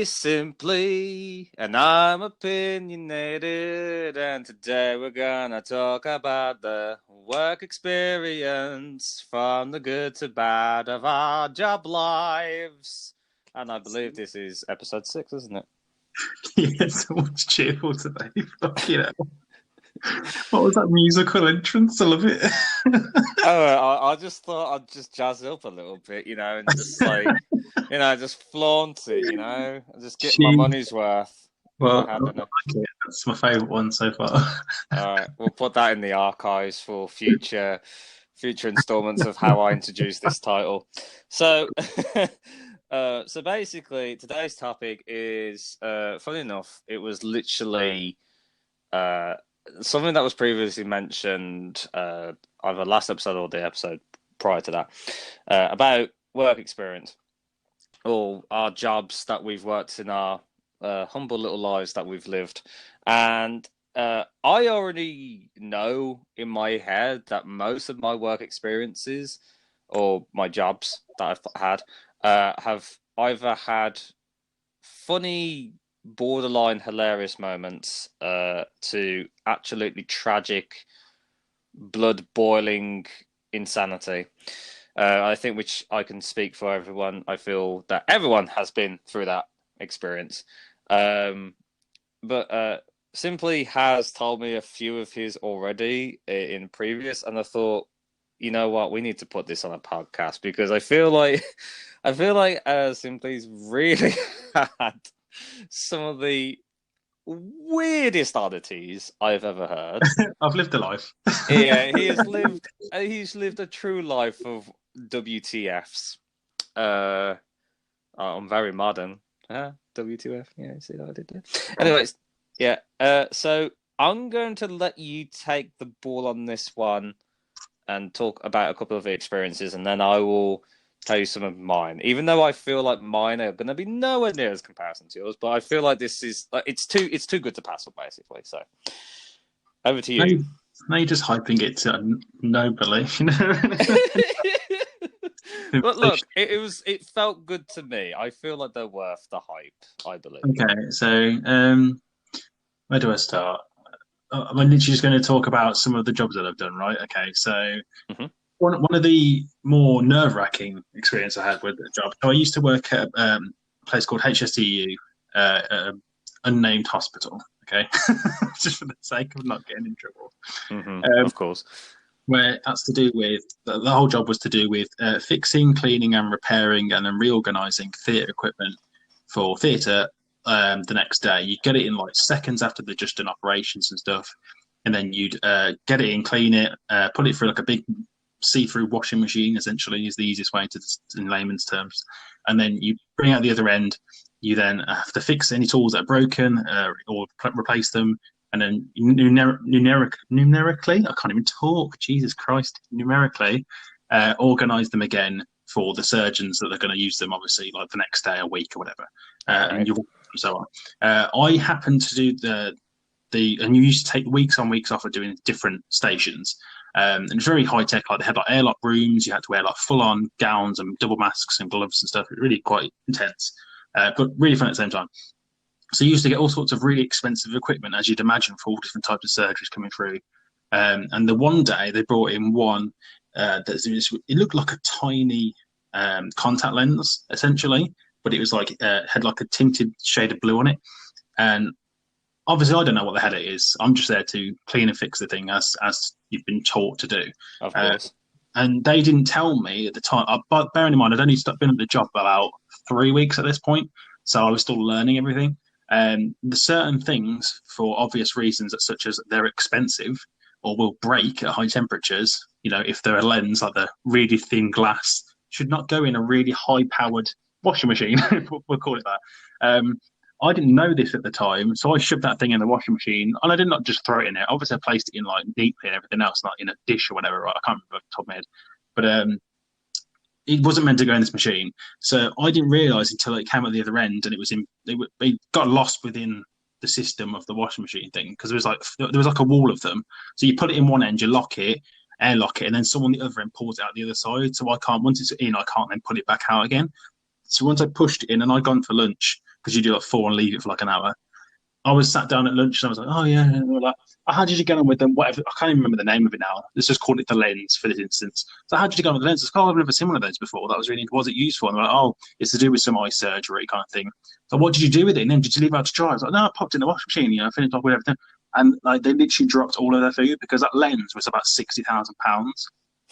is Simply, and I'm opinionated, and today we're gonna talk about the work experience from the good to bad of our job lives. And I believe this is episode 6, isn't it? Yeah, so much cheerful today. Fuck you know. What was that musical entrance? I love it. Oh, I just thought I'd just jazz it up a little bit, and just just flaunt it, and just get my She, money's worth. Put my well, I hand in it. like it. That's my favourite one so far. All right, we'll put that in the archives for future installments of how I introduced this title. So, so basically, today's topic is, funny enough, it was literally uh, something that was previously mentioned, either last episode or the episode prior to that, about work experience or our jobs that we've worked in our humble little lives that we've lived. And I already know in my head that most of my work experiences or my jobs that I've had have either had funny, borderline hilarious moments to absolutely tragic, blood boiling insanity. I think, which I can speak for everyone, I feel that everyone has been through that experience. But Simply has told me a few of his already in previous, and I thought, you know what, we need to put this on a podcast because I feel like Simply's really had some of the weirdest oddities I've ever heard. I've lived a life. Yeah, he's lived a true life of WTFs. Uh, I'm very modern. WTF. Yeah, see what I did there. Anyways, yeah. So I'm going to let you take the ball on this one and talk about a couple of the experiences, and then I will tell you some of mine. Even though I feel like mine are going to be nowhere near as comparison to yours, but I feel like this is it's too good to pass up, basically. So over to Now, you. now you're just hyping it to nobly, you know. But look, it felt good to me. I feel like they're worth the hype. I believe. Okay, so where do I start? I'm literally just going to talk about some of the jobs that I've done, right? Okay, so Hmm. one of the more nerve-wracking experience I had with the job. So I used to work at a place called HSTU, at an unnamed hospital. Okay, just for the sake of not getting in trouble. Hmm. Um, Of course. where that's to do with the whole job was to do with fixing, cleaning, and repairing, and then reorganising theatre equipment for theatre. The next day, you'd get it in like seconds after they're just done operations and stuff, and then you'd get it in, clean it, put it through like a big see-through washing machine. Essentially, is the easiest way to, in layman's terms. And then you bring out the other end. You then have to fix any tools that are broken or replace them, and then numerically, I can't even talk. Jesus Christ, numerically, organize them again for the surgeons that are going to use them. Obviously, like the next day, a week, or whatever, and Right. you so on. I happen to do and you used to take weeks on weeks off of doing different stations. And it's very high tech. Like they had like airlock rooms. You had to wear like full on gowns and double masks and gloves and stuff. Really quite intense, but really fun at the same time. So you used to get all sorts of really expensive equipment, as you'd imagine, for all different types of surgeries coming through. And the one day they brought in one it looked like a tiny contact lens, essentially, but it was like had like a tinted shade of blue on it. And obviously, I don't know what the hell it is. I'm just there to clean and fix the thing as you've been taught to do. Of Uh, course. and they didn't tell me at the time. But bearing in mind, I'd only been at the job about 3 weeks at this point, so I was still learning everything. The certain things, for obvious reasons, such as they're expensive or will break at high temperatures. You know, if they're a lens like the really thin glass, should not go in a really high-powered washing machine. We'll call it that. I didn't know this at the time, so I shoved that thing in the washing machine, and I did not just throw it in there. Obviously, I placed it in like neatly and everything else, not in a dish or whatever. Right? I can't remember off the top of my head, but it wasn't meant to go in this machine. So I didn't realise until it came at the other end, and it was in. It got lost within the system of the washing machine thing because there was like a wall of them. So you put it in one end, you lock it, airlock it, and then someone the other end pulls it out the other side. So I can't once it's in, I can't then pull it back out again. So once I pushed it in and I'd gone for lunch, because you do like four and leave it for like an hour. I was sat down at lunch and I was like, oh yeah, and they were like, "Oh, how did you get on with them? Whatever. I can't even remember the name of it now. Let's just call it the lens for this instance. So how did you get on with the lens? I was like, oh, I've never seen one of those before. That was really, was it useful? And they're like, oh, it's to do with some eye surgery kind of thing. So what did you do with it? And then did you leave it out to dry? I was like, no, I popped it in the washing machine, finished off with everything. And like they literally dropped all of their food because that lens was about £60,000.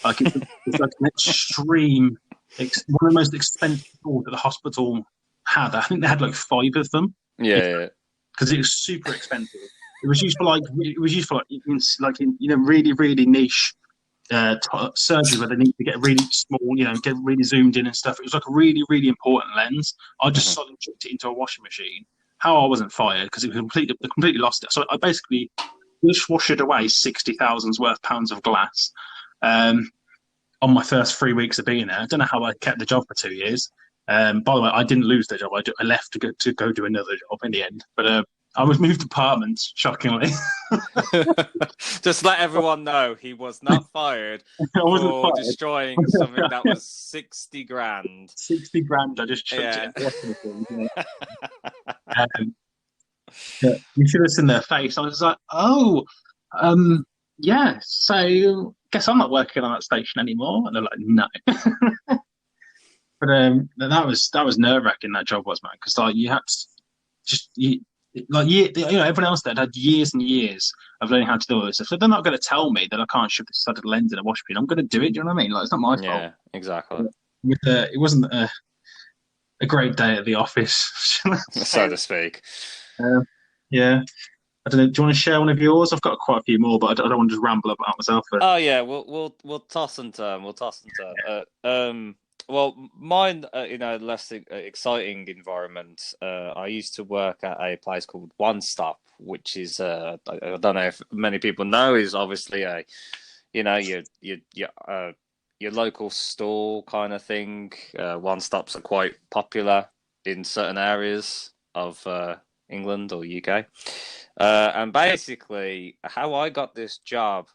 Like it's like an extreme, one of the most expensive tools that the hospital had. I think they had like five of them Yeah, because it was super expensive. It was used for like really really niche surgery where they need to get really small, get really zoomed in and stuff. It was like a really really important lens. I just yeah. suddenly chucked it into a washing machine. How I wasn't fired because it was completely lost it. So I basically dishwashed away 60,000 worth pounds of glass. Um, on my first 3 weeks of being there. I don't know how I kept the job for 2 years. By the way, I didn't lose the job. I left to go do another job in the end. But I was moved apartments, shockingly. Just let everyone know he was not fired I wasn't for fired. destroying something that was 60 grand. 60 grand, I just chucked it Yeah. in the washing machine. Um, you should have seen their face. I was like, oh, um, yeah, so guess I'm not working on that station anymore. And they're like, no. But that was nerve wracking. That job was, man, because like you had to just everyone else there had years and years of learning how to do all this stuff. So they're not going to tell me that I can't shove this studded lens in a wash machine. I'm going to do it. Do you know what I mean? Like it's not my fault. Yeah, exactly. It wasn't a great day at the office, shall I So say? to speak. Um, yeah. I don't know. Do you want to share one of yours? I've got quite a few more, but I don't want to just ramble about myself. But Oh yeah, we'll toss and turn. We'll toss and turn. Well, mine, less exciting environment. I used to work at a place called One Stop, which is I don't know if many people know, is obviously a your local store kind of thing. One stops are quite popular in certain areas of England or UK. And basically, how I got this job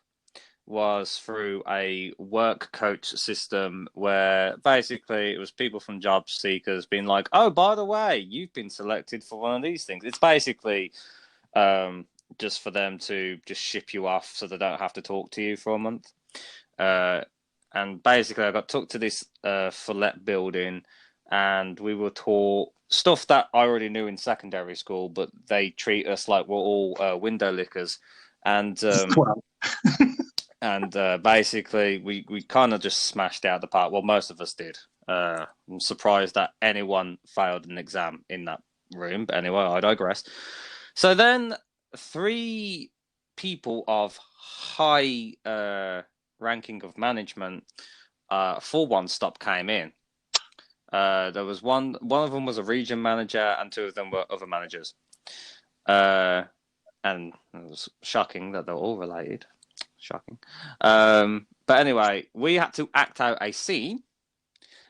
was through a work coach system where basically it was people from job seekers being like, "Oh, by the way, you've been selected for one of these things." It's basically just for them to just ship you off so they don't have to talk to you for a month. Uh, and basically, I got took to this Follett building, and we were taught stuff that I already knew in secondary school, but they treat us like we're all window lickers, and well, basically we kind of just smashed out the park. Well, most of us did. I'm surprised that anyone failed an exam in that room, but anyway, I digress. So then, three people of high ranking of management for One Stop came in. There was one of them was a region manager, and two of them were other managers. And it was shocking that they're all related. Shocking. But anyway, we had to act out a scene.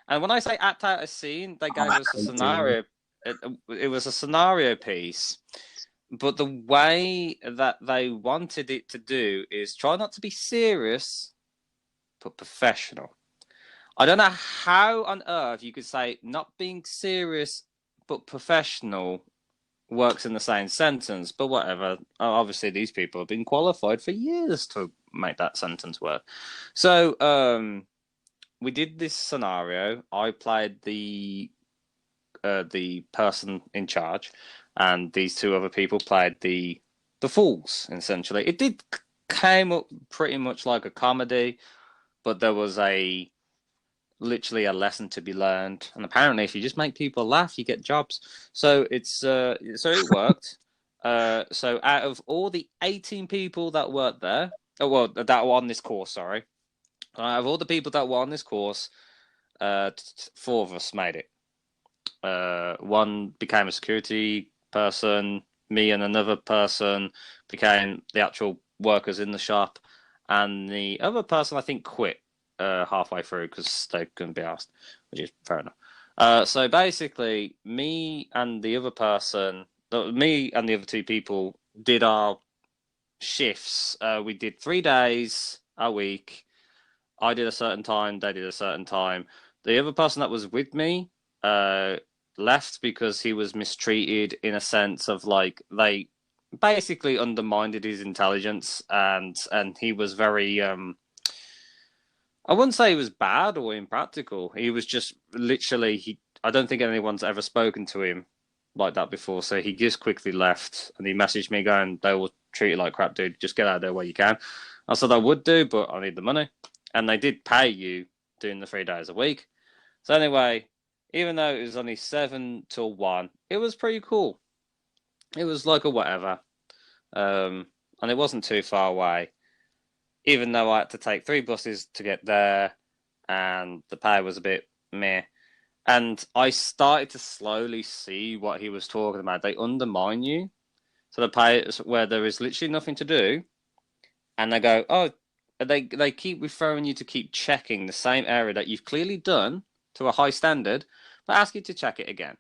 And when I say act out a scene, they gave us a scenario. It was a scenario piece. But the way that they wanted it to do is try not to be serious, but professional. I don't know how on earth you could say not being serious, but professional works in the same sentence, but whatever. Obviously, these people have been qualified for years to make that sentence work. So, we did this scenario. I played the person in charge, and these two other people played the fools. Essentially, it did came up pretty much like a comedy, but there was literally a lesson to be learned. And apparently, if you just make people laugh, you get jobs. So it worked. So out of all the 18 people that worked there, that were on this course, sorry, out of all the people that were on this course, four of us made it. One became a security person. Me and another person became the actual workers in the shop, and the other person I think quit halfway through because they couldn't be asked, which is fair enough. So basically, me and the other two people did our shifts. We did 3 days a week. I did a certain time, they did a certain time. The other person that was with me, left because he was mistreated in a sense of like they basically undermined his intelligence and he was very I wouldn't say he was bad or impractical. He was just literally he. I don't think anyone's ever spoken to him like that before. So he just quickly left, and he messaged me going, "They will treat you like crap, dude. Just get out of there where you can." I said I would do, but I need the money, and they did pay you doing the 3 days a week. So anyway, even though it was only 7 till 1, it was pretty cool. It was like a whatever, and it wasn't too far away. Even though I had to take 3 buses to get there, and the pay was a bit meh. And I started to slowly see what he was talking about. They undermine you. So the pay where there is literally nothing to do, and they go, oh, they keep referring you to keep checking the same area that you've clearly done to a high standard, but ask you to check it again,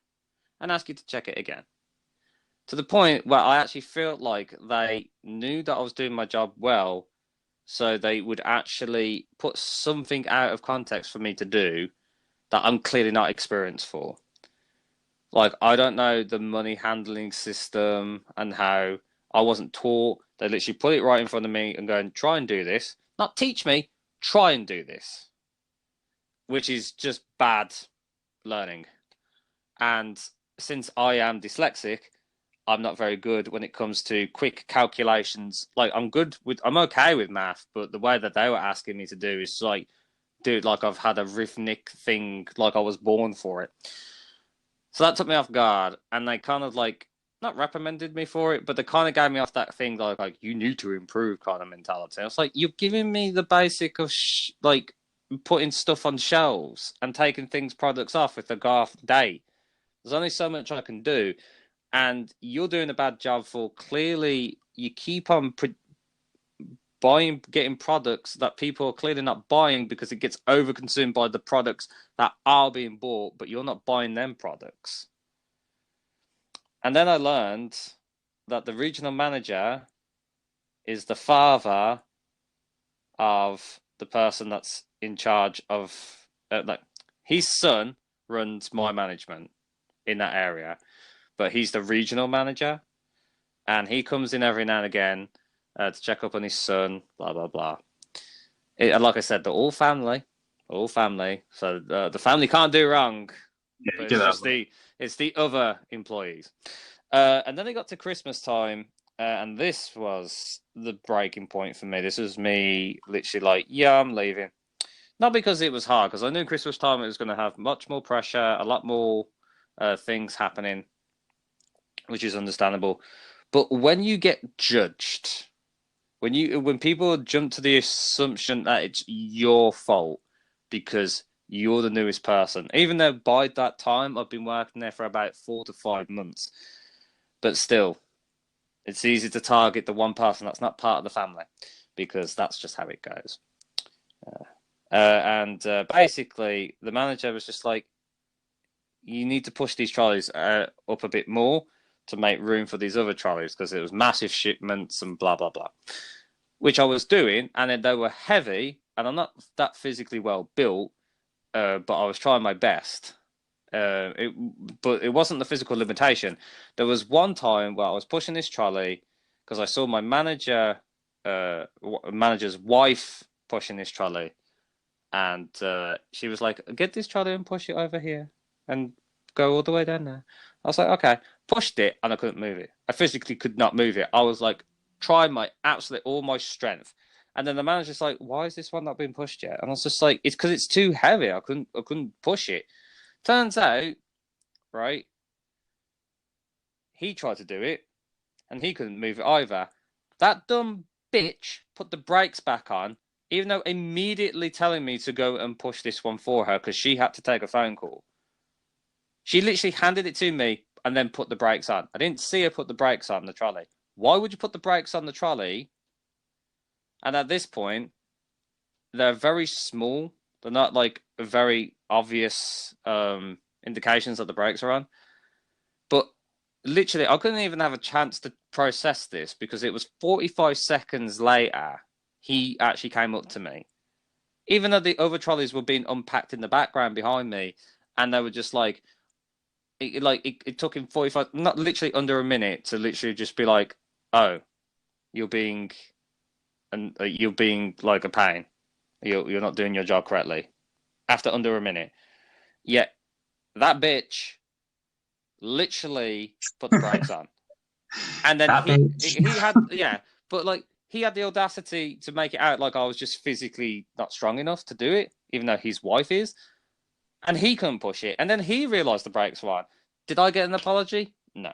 and ask you to check it again. To the point where I actually felt like they knew that I was doing my job well, so they would actually put something out of context for me to do that I'm clearly not experienced for. Like, I don't know the money handling system and how I wasn't taught. They literally put it right in front of me and go and try and do this. Not teach me, try and do this. Which is just bad learning. And since I am dyslexic, I'm not very good when it comes to quick calculations. Like, I'm okay with math, but the way that they were asking me to do is like, dude, like I've had a rhythmic thing, like I was born for it. So that took me off guard, and they kind of like not reprimanded me for it, but they kind of gave me off that thing like you need to improve kind of mentality. I was like, you're giving me the basic of like putting stuff on shelves and taking products off with the off date. There's only so much I can do, and you're doing a bad job for clearly you keep on getting products that people are clearly not buying because it gets overconsumed by the products that are being bought, but you're not buying them products. And then I learned that the regional manager is the father of the person that's in charge of, like, his son runs my management in that area, but he's the regional manager, and he comes in every now and again to check up on his son, blah, blah, blah. And like I said, they're all family, So the family can't do wrong, Yeah, but get it's that. just it's the other employees. And then it got to Christmas time, and this was the breaking point for me. This was me literally like, yeah, I'm leaving. Not because it was hard, because I knew Christmas time it was going to have much more pressure, a lot more things happening, which is understandable. But when you get judged, when people jump to the assumption that it's your fault because you're the newest person, even though by that time I've been working there for about 4 to 5 months, but still, it's easy to target the one person that's not part of the family because that's just how it goes. And basically, the manager was just like, you need to push these trolleys up a bit more to make room for these other trolleys because it was massive shipments and blah, blah, blah. Which I was doing, and then they were heavy, and I'm not that physically well built, but I was trying my best. But it wasn't the physical limitation. There was one time where I was pushing this trolley because I saw my manager's wife pushing this trolley, and she was like, "Get this trolley and push it over here, and go all the way down there." I was like, "Okay." Pushed it, and I couldn't move it. I physically could not move it. I was like, trying my absolute all my strength, and then the manager's like, "Why is this one not being pushed yet?" And I was just like, "It's because it's too heavy. I couldn't push it." Turns out, right, he tried to do it, and he couldn't move it either. That dumb bitch put the brakes back on, even though immediately telling me to go and push this one for her because she had to take a phone call. She literally handed it to me and then put the brakes on. I didn't see her put the brakes on the trolley. Why would you put the brakes on the trolley? And at this point, they're very small. They're not like very obvious indications that the brakes are on. But literally, I couldn't even have a chance to process this because it was 45 seconds later he actually came up to me. Even though the other trolleys were being unpacked in the background behind me, and they were just like, it took him 45, not literally under a minute, to literally just be like, "Oh, you're being you're being like a pain. You're not doing your job correctly." After under a minute, yet that bitch literally put the brakes on, and then That bitch. he had but like he had the audacity to make it out like I was just physically not strong enough to do it, even though his wife is, and he couldn't push it. And then he realised the brakes were on. Did I get an apology? No.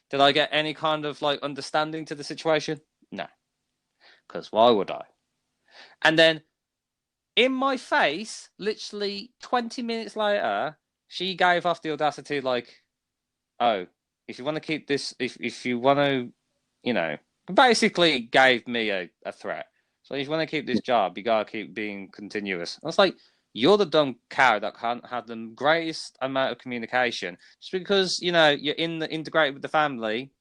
Did I get any kind of like understanding to the situation? No. Because why would I? And then in my face, literally 20 minutes later, she gave off the audacity like, oh, if you want to keep this, if you want to, you know, basically gave me a threat. So if you want to keep this job, you got to keep being continuous. I was like, you're the dumb cow that can't have the greatest amount of communication. Just because, you know, you're integrated with the family.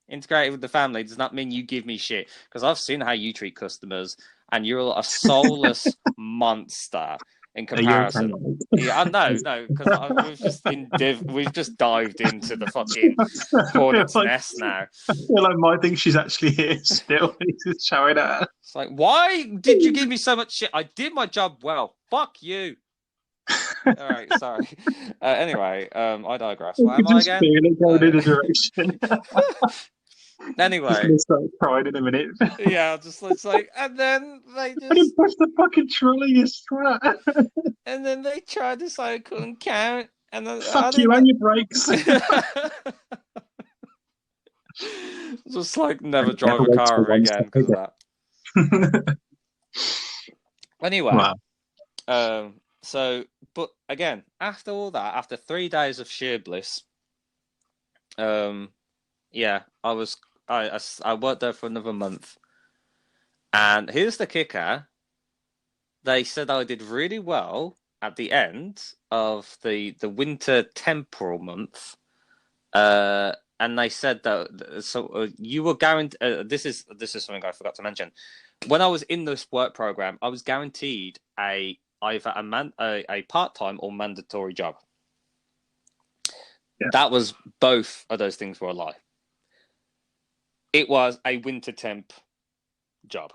Integrated with the family does not mean you give me shit, because I've seen how you treat customers, and you're a soulless monster in You're comparison. Yeah, I know, no, because we've just dived into the fucking hornet's nest now. I feel like my think she's actually here still. He's just showing at her. It's like, why did you give me so much shit? I did my job well. Fuck you. All right, sorry. Anyway, I digress. Where am I again? Feel it going in a direction. Anyway, He's gonna start crying in a minute. Yeah, it's like, and then they I didn't just, push the fucking trolley, you twat. and then they tried to say I couldn't count, and then Fuck you and your brakes. Just like never drive a car ever again because of that. Anyway, Wow. so, but again, after all that, after 3 days of sheer bliss, yeah, I worked there for another month, and here's the kicker: they said I did really well at the end of the winter temporal month, and they said that you were guaranteed. This is something I forgot to mention. When I was in this work program, I was guaranteed either a part-time or mandatory job. Yeah. That was, both of those things were a lie. It was a winter temp job,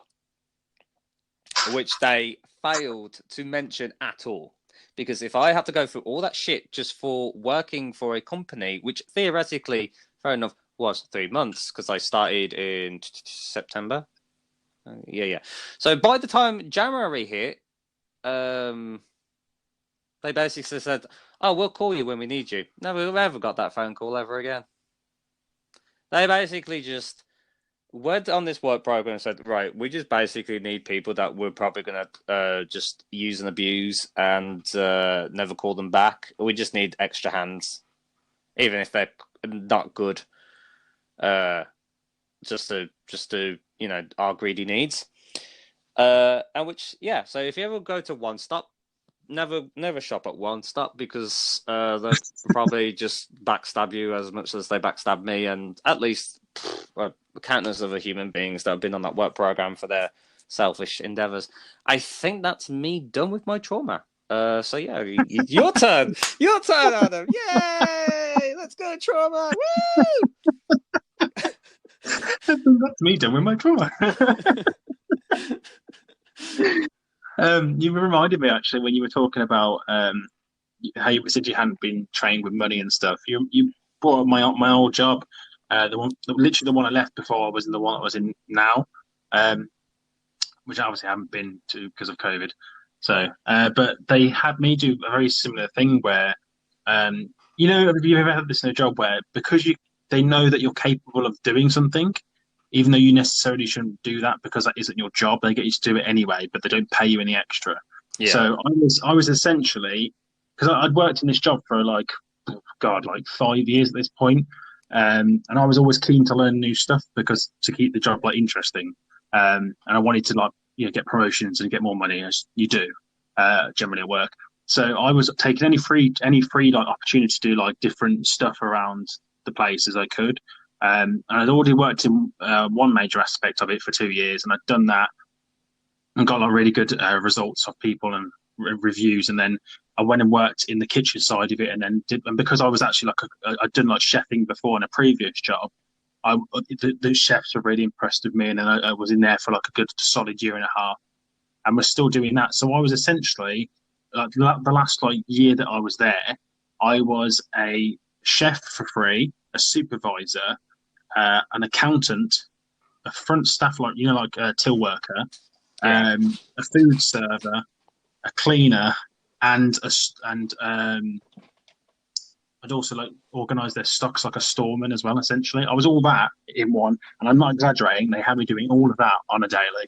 which they failed to mention at all. Because if I had to go through all that shit just for working for a company, which theoretically, fair enough, was 3 months, because I started in September. Yeah. So by the time January hit, they basically said, "Oh, we'll call you when we need you." Never ever got that phone call ever again. They basically just went on this work program and said, "Right, we just basically need people that we're probably going to just use and abuse and never call them back. We just need extra hands, even if they're not good, just to our greedy needs." And which, yeah. So if you ever go to One Stop, never shop at One Stop, because they'll probably just backstab you as much as they backstab me, and at least countless other human beings that have been on that work program for their selfish endeavors. I think that's me done with my trauma. So yeah, your turn, Adam. Yay! Let's go, trauma! Woo! That's me done with my trauma. You reminded me actually when you were talking about how you said you hadn't been trained with money and stuff. You brought up my old job, literally the one I left before I was in the one I was in now, which I obviously haven't been to because of COVID. So, but they had me do a very similar thing where, have you ever had this in a job where because they know that you're capable of doing something, even though you necessarily shouldn't do that because that isn't your job, they get you to do it anyway, but they don't pay you any extra. Yeah. So I was essentially, because I'd worked in this job for like 5 years at this point, and I was always keen to learn new stuff because to keep the job like interesting, and I wanted to get promotions and get more money as you do generally at work. So I was taking any free like opportunity to do like different stuff around the place as I could. And I'd already worked in one major aspect of it for 2 years, and I'd done that and got like really good results of people and reviews. And then I went and worked in the kitchen side of it, and because I was actually I'd done like chefing before in a previous job. The chefs were really impressed with me, and then I was in there for like a good solid year and a half, and we're still doing that. So I was essentially the last like year that I was there, I was a chef for free, a supervisor, an accountant, a front staff like a till worker, Yeah. a food server, a cleaner, and I'd also like organise their stocks like a storeman as well. Essentially, I was all that in one, and I'm not exaggerating. They had me doing all of that on a daily,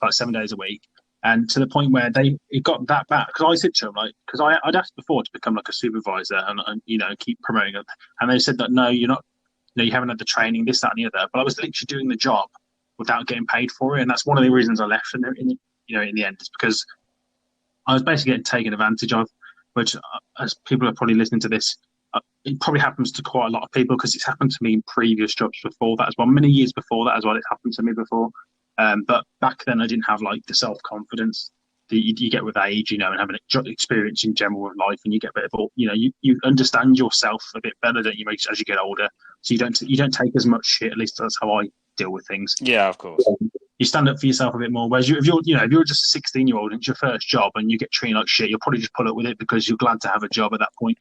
like 7 days a week, and to the point where it got that bad. Because I said to them because I'd asked before to become like a supervisor and keep promoting it, and they said that no, you're not. No, you haven't had the training, this, that, and the other. But I was literally doing the job without getting paid for it, and that's one of the reasons I left in the end is because I was basically getting taken advantage of, which, as people are probably listening to this, it probably happens to quite a lot of people because it's happened to me in previous jobs before that as well. Many years before that as well, it's happened to me before. But back then, I didn't have like the self confidence that you get with age, and having experience in general with life, and you get a bit of, you understand yourself a bit better, don't you, as you get older. So you don't take as much shit. At least that's how I deal with things. Yeah, of course. You stand up for yourself a bit more. Whereas if you're just a 16-year-old and it's your first job and you get treated like shit, you'll probably just put up with it because you're glad to have a job at that point.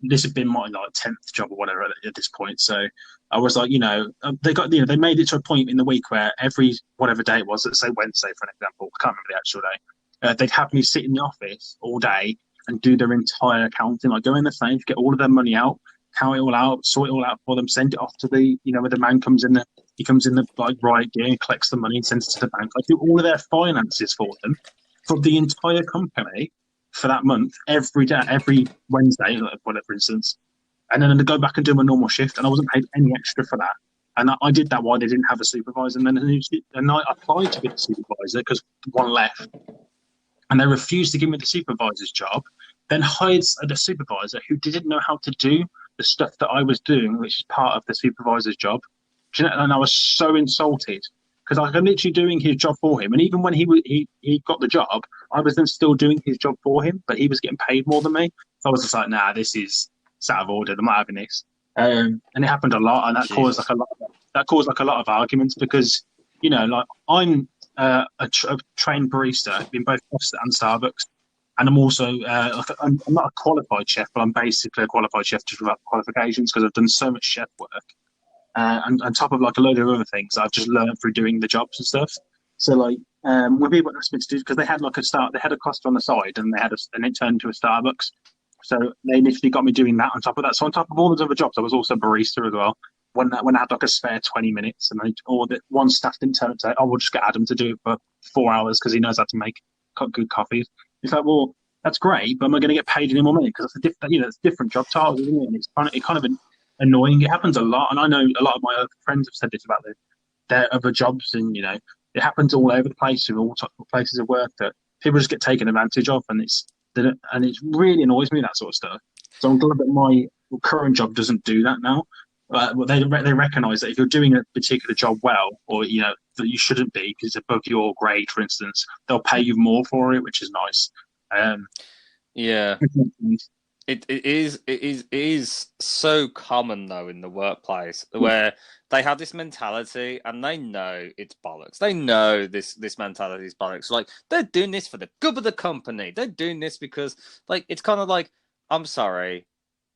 This had been my like 10th job or whatever at this point. So I was like, they made it to a point in the week where every whatever day it was, let's say Wednesday for an example, I can't remember the actual day. They'd have me sit in the office all day and do their entire accounting, like go in the safe, get all of their money out, count it all out, sort it all out for them, send it off to where the man comes in he comes in the like riot gear and collects the money and sends it to the bank. I do all of their finances for them, for the entire company for that month, every day, every Wednesday, whatever, for instance. And then I'd go back and do my normal shift, and I wasn't paid any extra for that. And I did that while they didn't have a supervisor. And I applied to be the supervisor because one left, and they refused to give me the supervisor's job. Then hired a supervisor who didn't know how to do the stuff that I was doing, which is part of the supervisor's job. And I was so insulted because I was literally doing his job for him. And even when he got the job, I was then still doing his job for him, but he was getting paid more than me. So I was just like, nah, this is out of order. I'm not having this. And it happened a lot, and that caused like a lot of arguments because like I'm a trained barista in both Costa and Starbucks, and I'm also I'm not a qualified chef, but I'm basically a qualified chef just without qualifications because I've done so much chef work. And on top of like a load of other things I've just learned through doing the jobs and stuff. So like when people asked me to do, because they had a Costa on the side and and it turned into a Starbucks. So they initially got me doing that on top of that. So on top of all those other jobs, I was also barista as well. When I had like a spare 20 minutes and one staff didn't turn up to say, oh, we'll just get Adam to do it for 4 hours because he knows how to make good coffees. It's like, well, that's great, but am I going to get paid any more money? Because it's different job titles, isn't it? And it's kind of annoying. It happens a lot, and I know a lot of my other friends have said this about their other jobs, and it happens all over the place with all types of places of work that people just get taken advantage of, and it really annoys me, that sort of stuff. So I'm glad that my current job doesn't do that now. They recognise that if you're doing a particular job well, or that you shouldn't be because it's above your grade, for instance, they'll pay you more for it, which is nice. Yeah. It is so common though in the workplace where they have this mentality and they know it's bollocks. They know this mentality is bollocks. Like they're doing this for the good of the company. They're doing this because like it's kind of like, I'm sorry,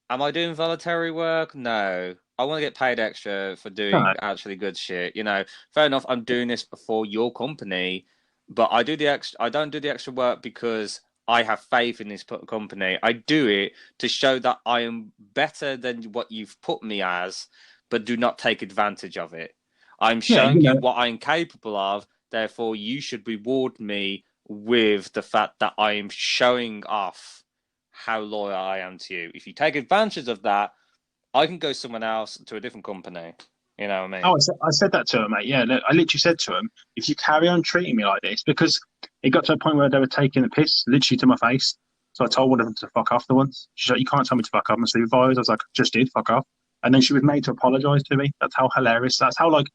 am I doing voluntary work? No. I want to get paid extra for doing No, actually good shit. Fair enough. I'm doing this for your company, but I don't do the extra work because I have faith in this company. I do it to show that I am better than what you've put me as, but do not take advantage of it. I'm yeah, showing you what I'm capable of. Therefore, you should reward me with the fact that I am showing off how loyal I am to you. If you take advantage of that, I can go someone else to a different company. You know what I mean? Oh, I said that to him, mate. Yeah, look, I literally said to him, if you carry on treating me like this, because it got to a point where they were taking the piss, literally to my face. So I told one of them to fuck off the once. She's like, you can't tell me to fuck off. My supervisor, I was like, just did, fuck off. And then she was made to apologise to me. That's how hilarious. That's how, like,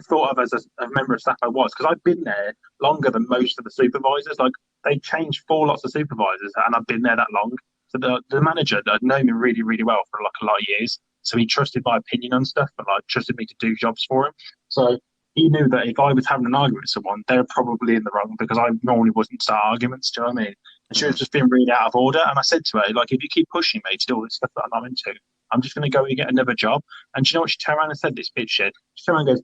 thought of as a member of staff I was. Because I've been there longer than most of the supervisors. Like, they changed four lots of supervisors, and I've been there that long. So the manager that I'd known me really, really well for like a lot of years. So he trusted my opinion on stuff and like trusted me to do jobs for him. So he knew that if I was having an argument with someone, they were probably in the wrong because I normally wasn't start arguments. Do you know what I mean? And she was just being really out of order. And I said to her, like, if you keep pushing me to do all this stuff that I'm not into, I'm just going to go and get another job. And do you know what? She turned around and said, this bitch shit. She turned around and goes,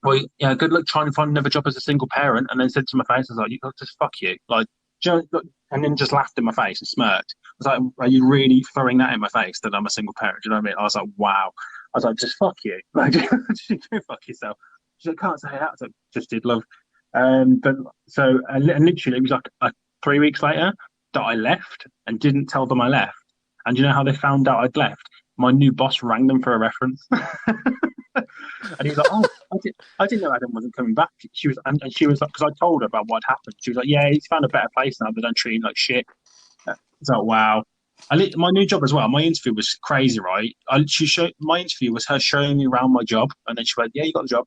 well, yeah, good luck trying to find another job as a single parent. And then said to my face, I was like, you just fuck you. Like, do you know, and then just laughed in my face and smirked. I was like, are you really throwing that in my face that I'm a single parent? Do you know what I mean? I was like, wow. I was like, just fuck you. Like, fuck yourself. She's like, can't say that. I was like, just did love. But so, and literally, it was like 3 weeks later that I left and didn't tell them I left. And you know how they found out I'd left? My new boss rang them for a reference. And he was like, "Oh, I didn't know Adam wasn't coming back." She was, and she was like, because I told her about what happened. She was like, "Yeah, he's found a better place now. They don't treat him like shit." It's like, wow. My new job as well. My interview was crazy, right? My interview was her showing me around my job, and then she went, "Yeah, you got the job."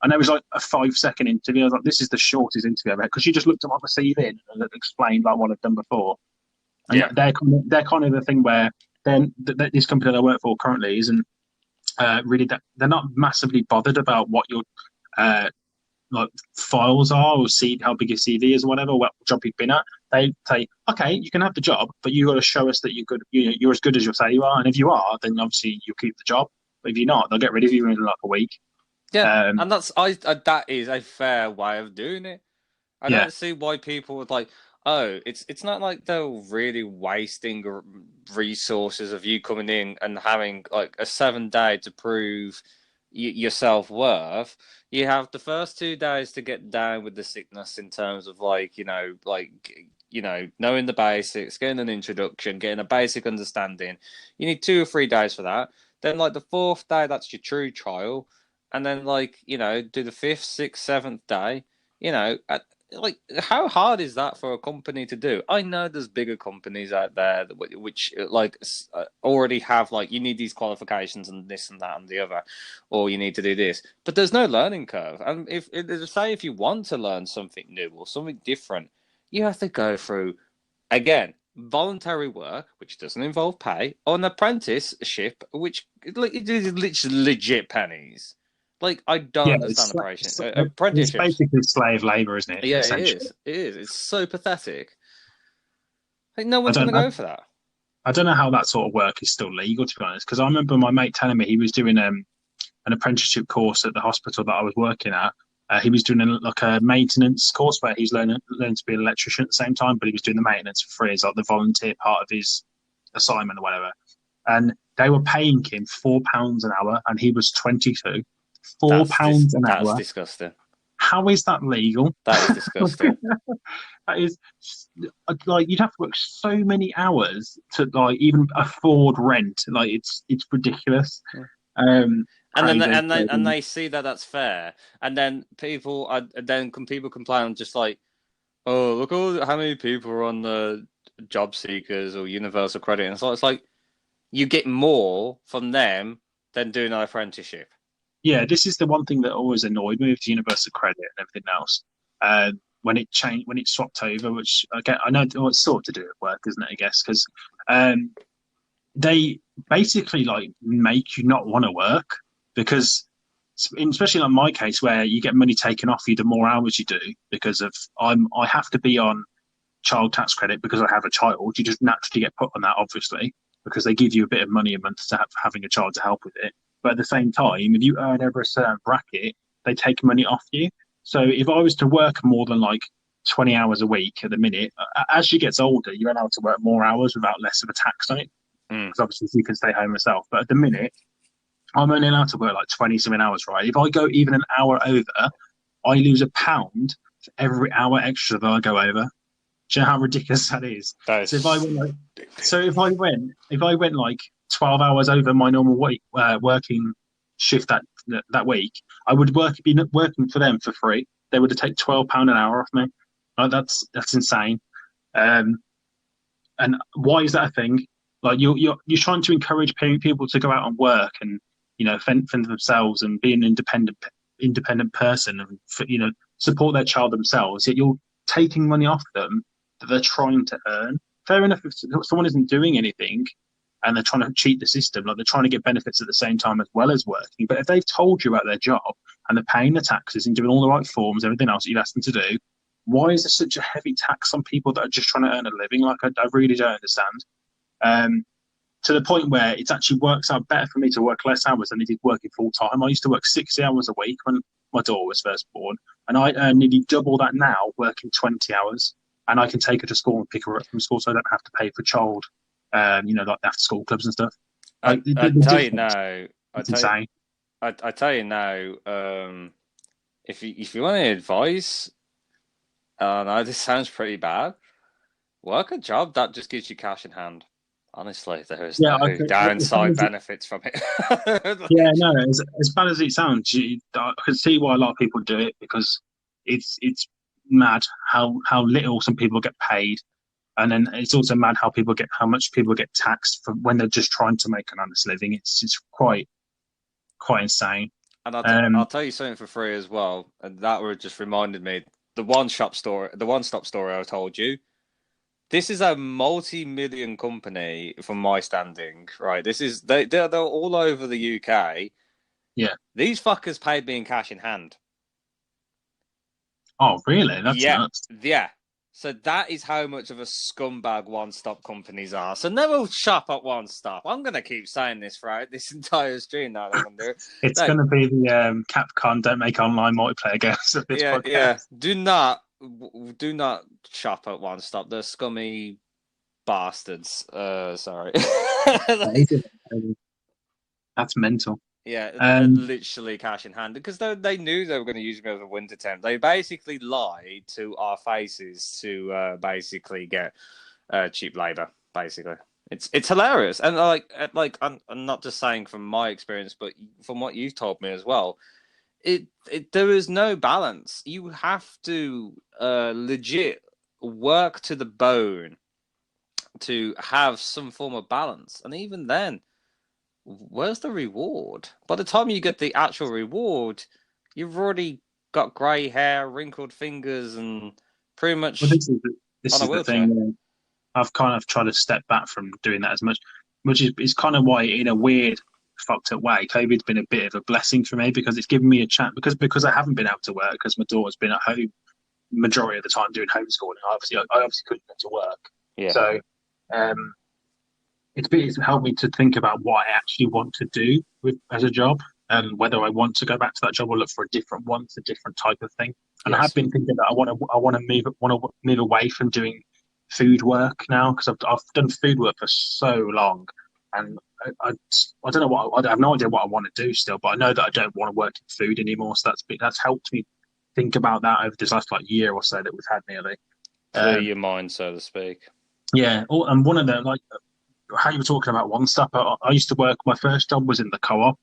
And it was like a 5 second interview. I was like, "This is the shortest interview I've ever had," because she just looked at my CV and explained like what I've done before. And Yeah. they're kind of the thing where then this company that I work for currently isn't really that they're not massively bothered about what your uh, like files are or see how big your CV is or whatever, what job you've been at. They say, okay, you can have the job, but you got to show us that you're good. You're as good as you say you are, and if you are, then obviously you'll keep the job. But if you're not, they'll get rid of you in like a week. Yeah, Um, and that is a fair way of doing it. I yeah, don't see why people would like. Oh, it's not like they're really wasting resources of you coming in and having like a 7 day to prove your self worth. You have the first 2 days to get down with the sickness in terms of knowing the basics, getting an introduction, getting a basic understanding. You need 2 or 3 days for that. Then like the fourth day, that's your true trial, and then do the fifth, sixth, seventh day. Like how hard is that for a company to do? I know there's bigger companies out there which already have like you need these qualifications and this and that and the other, or you need to do this, but there's no learning curve. And if you want to learn something new or something different, you have to go through again voluntary work, which doesn't involve pay, or an apprenticeship, which like it is literally legit pennies. Like I don't yeah, understand the price. it's Apprenticeships. basically slave labor, isn't it? Yeah, it Essentially, is. It is. It's so pathetic. Like no I one's don't, gonna I, go for that. I don't know how that sort of work is still legal, to be honest. Because I remember my mate telling me he was doing an apprenticeship course at the hospital that I was working at. He was doing like a maintenance course where he's learning to be an electrician at the same time, but he was doing the maintenance for free as like the volunteer part of his assignment or whatever. And they were paying him £4 an hour, and he was 22. four pounds an That's hour. disgusting. How is that legal? That is disgusting. That is like you'd have to work so many hours to like even afford rent. Like it's ridiculous. And then Crazy. they see that that's fair, and then people complain just like, oh look how many people are on the job seekers or universal credit, and so it's like you get more from them than doing an apprenticeship. Yeah, this is the one thing that always annoyed me with universal credit and everything else. When it changed, when it swapped over, which again I know it's sort of to do with work, isn't it? I guess because um, they basically like make you not want to work because, especially like my case, where you get money taken off you the more hours you do because of I have to be on child tax credit because I have a child. You just naturally get put on that, obviously, because they give you a bit of money a month to having a child to help with it. But at the same time, if you earn over a certain bracket, they take money off you. So if I was to work more than like 20 hours a week at the minute, as she gets older, you're allowed to work more hours without less of a tax on it. Mm. Because obviously you can stay home yourself. But at the minute, I'm only allowed to work like 20 something hours, right? If I go even an hour over, I lose £1 for every hour extra that I go over. Do you know how ridiculous that is? That So if I is went, if I went like 12 hours over my normal working shift that week, I would be working for them for free. They would have taken £12 an hour off me. Like, that's insane. Um, and why is that a thing? Like you're trying to encourage people to go out and work and fend for themselves and be an independent person and support their child themselves. Yet you're taking money off them that they're trying to earn. Fair enough if someone isn't doing anything and they're trying to cheat the system, like they're trying to get benefits at the same time as well as working. But if they've told you about their job and they're paying the taxes and doing all the right forms, everything else that you've asked them to do, why is there such a heavy tax on people that are just trying to earn a living? Like, I really don't understand. Um, to the point where it actually works out better for me to work less hours than it did working full time. I used to work 60 hours a week when my daughter was first born, and I earn nearly double that now working 20 hours. And I can take her to school and pick her up from school, so I don't have to pay for child, like after school clubs and stuff. Like, I tell you now, it's insane. I tell you now, if you want any advice, no, this sounds pretty bad. Work a job that just gives you cash in hand. Honestly, there's Yeah, no downside benefits from it. yeah, no, as bad as it sounds, I can see why a lot of people do it because it's mad how little some people get paid, and then it's also mad how much people get taxed for when they're just trying to make an honest living. It's quite insane. And I'll tell you something for free as well, and that would just reminded me the one-stop story I told you. This is a multi-million company from my standing, right? They're all over the UK. Yeah. These fuckers paid me in cash in hand. Oh, really? That's nuts. Yeah. So that is how much of a scumbag one-stop companies are. So never shop at one stop. I'm gonna keep saying this throughout this entire stream now. It's gonna be the Capcom don't make online multiplayer games of this podcast. Yeah. Do not shop at one stop. They're scummy bastards. Sorry. That's mental. Yeah, literally cash in hand because they knew they were going to use me as a winter tent. They basically lied to our faces to basically get cheap labor. Basically, it's hilarious, and I'm not just saying from my experience, but from what you've told me as well. There is no balance. You have to legit work to the bone to have some form of balance, and even then. Where's the reward? By the time you get the actual reward, you've already got grey hair, wrinkled fingers, and pretty much this is the thing. I've kind of tried to step back from doing that as much, which is kind of why, in a weird, fucked up way, COVID's been a bit of a blessing for me because it's given me a chance. Because I haven't been able to work because my daughter's been at home majority of the time doing homeschooling. I obviously couldn't go to work. Yeah. So, it's helped me to think about what I actually want to do as a job and whether I want to go back to that job or look for a different one, a different type of thing. And yes. I have been thinking that I want to move away from doing food work now because I've done food work for so long, and I don't know I have no idea what I want to do still, but I know that I don't want to work in food anymore. So that's helped me think about that over this last year or so that we've had nearly. Clear your mind, so to speak. Yeah, and one of them how you were talking about one stop. I used to work. My first job was in the co-op,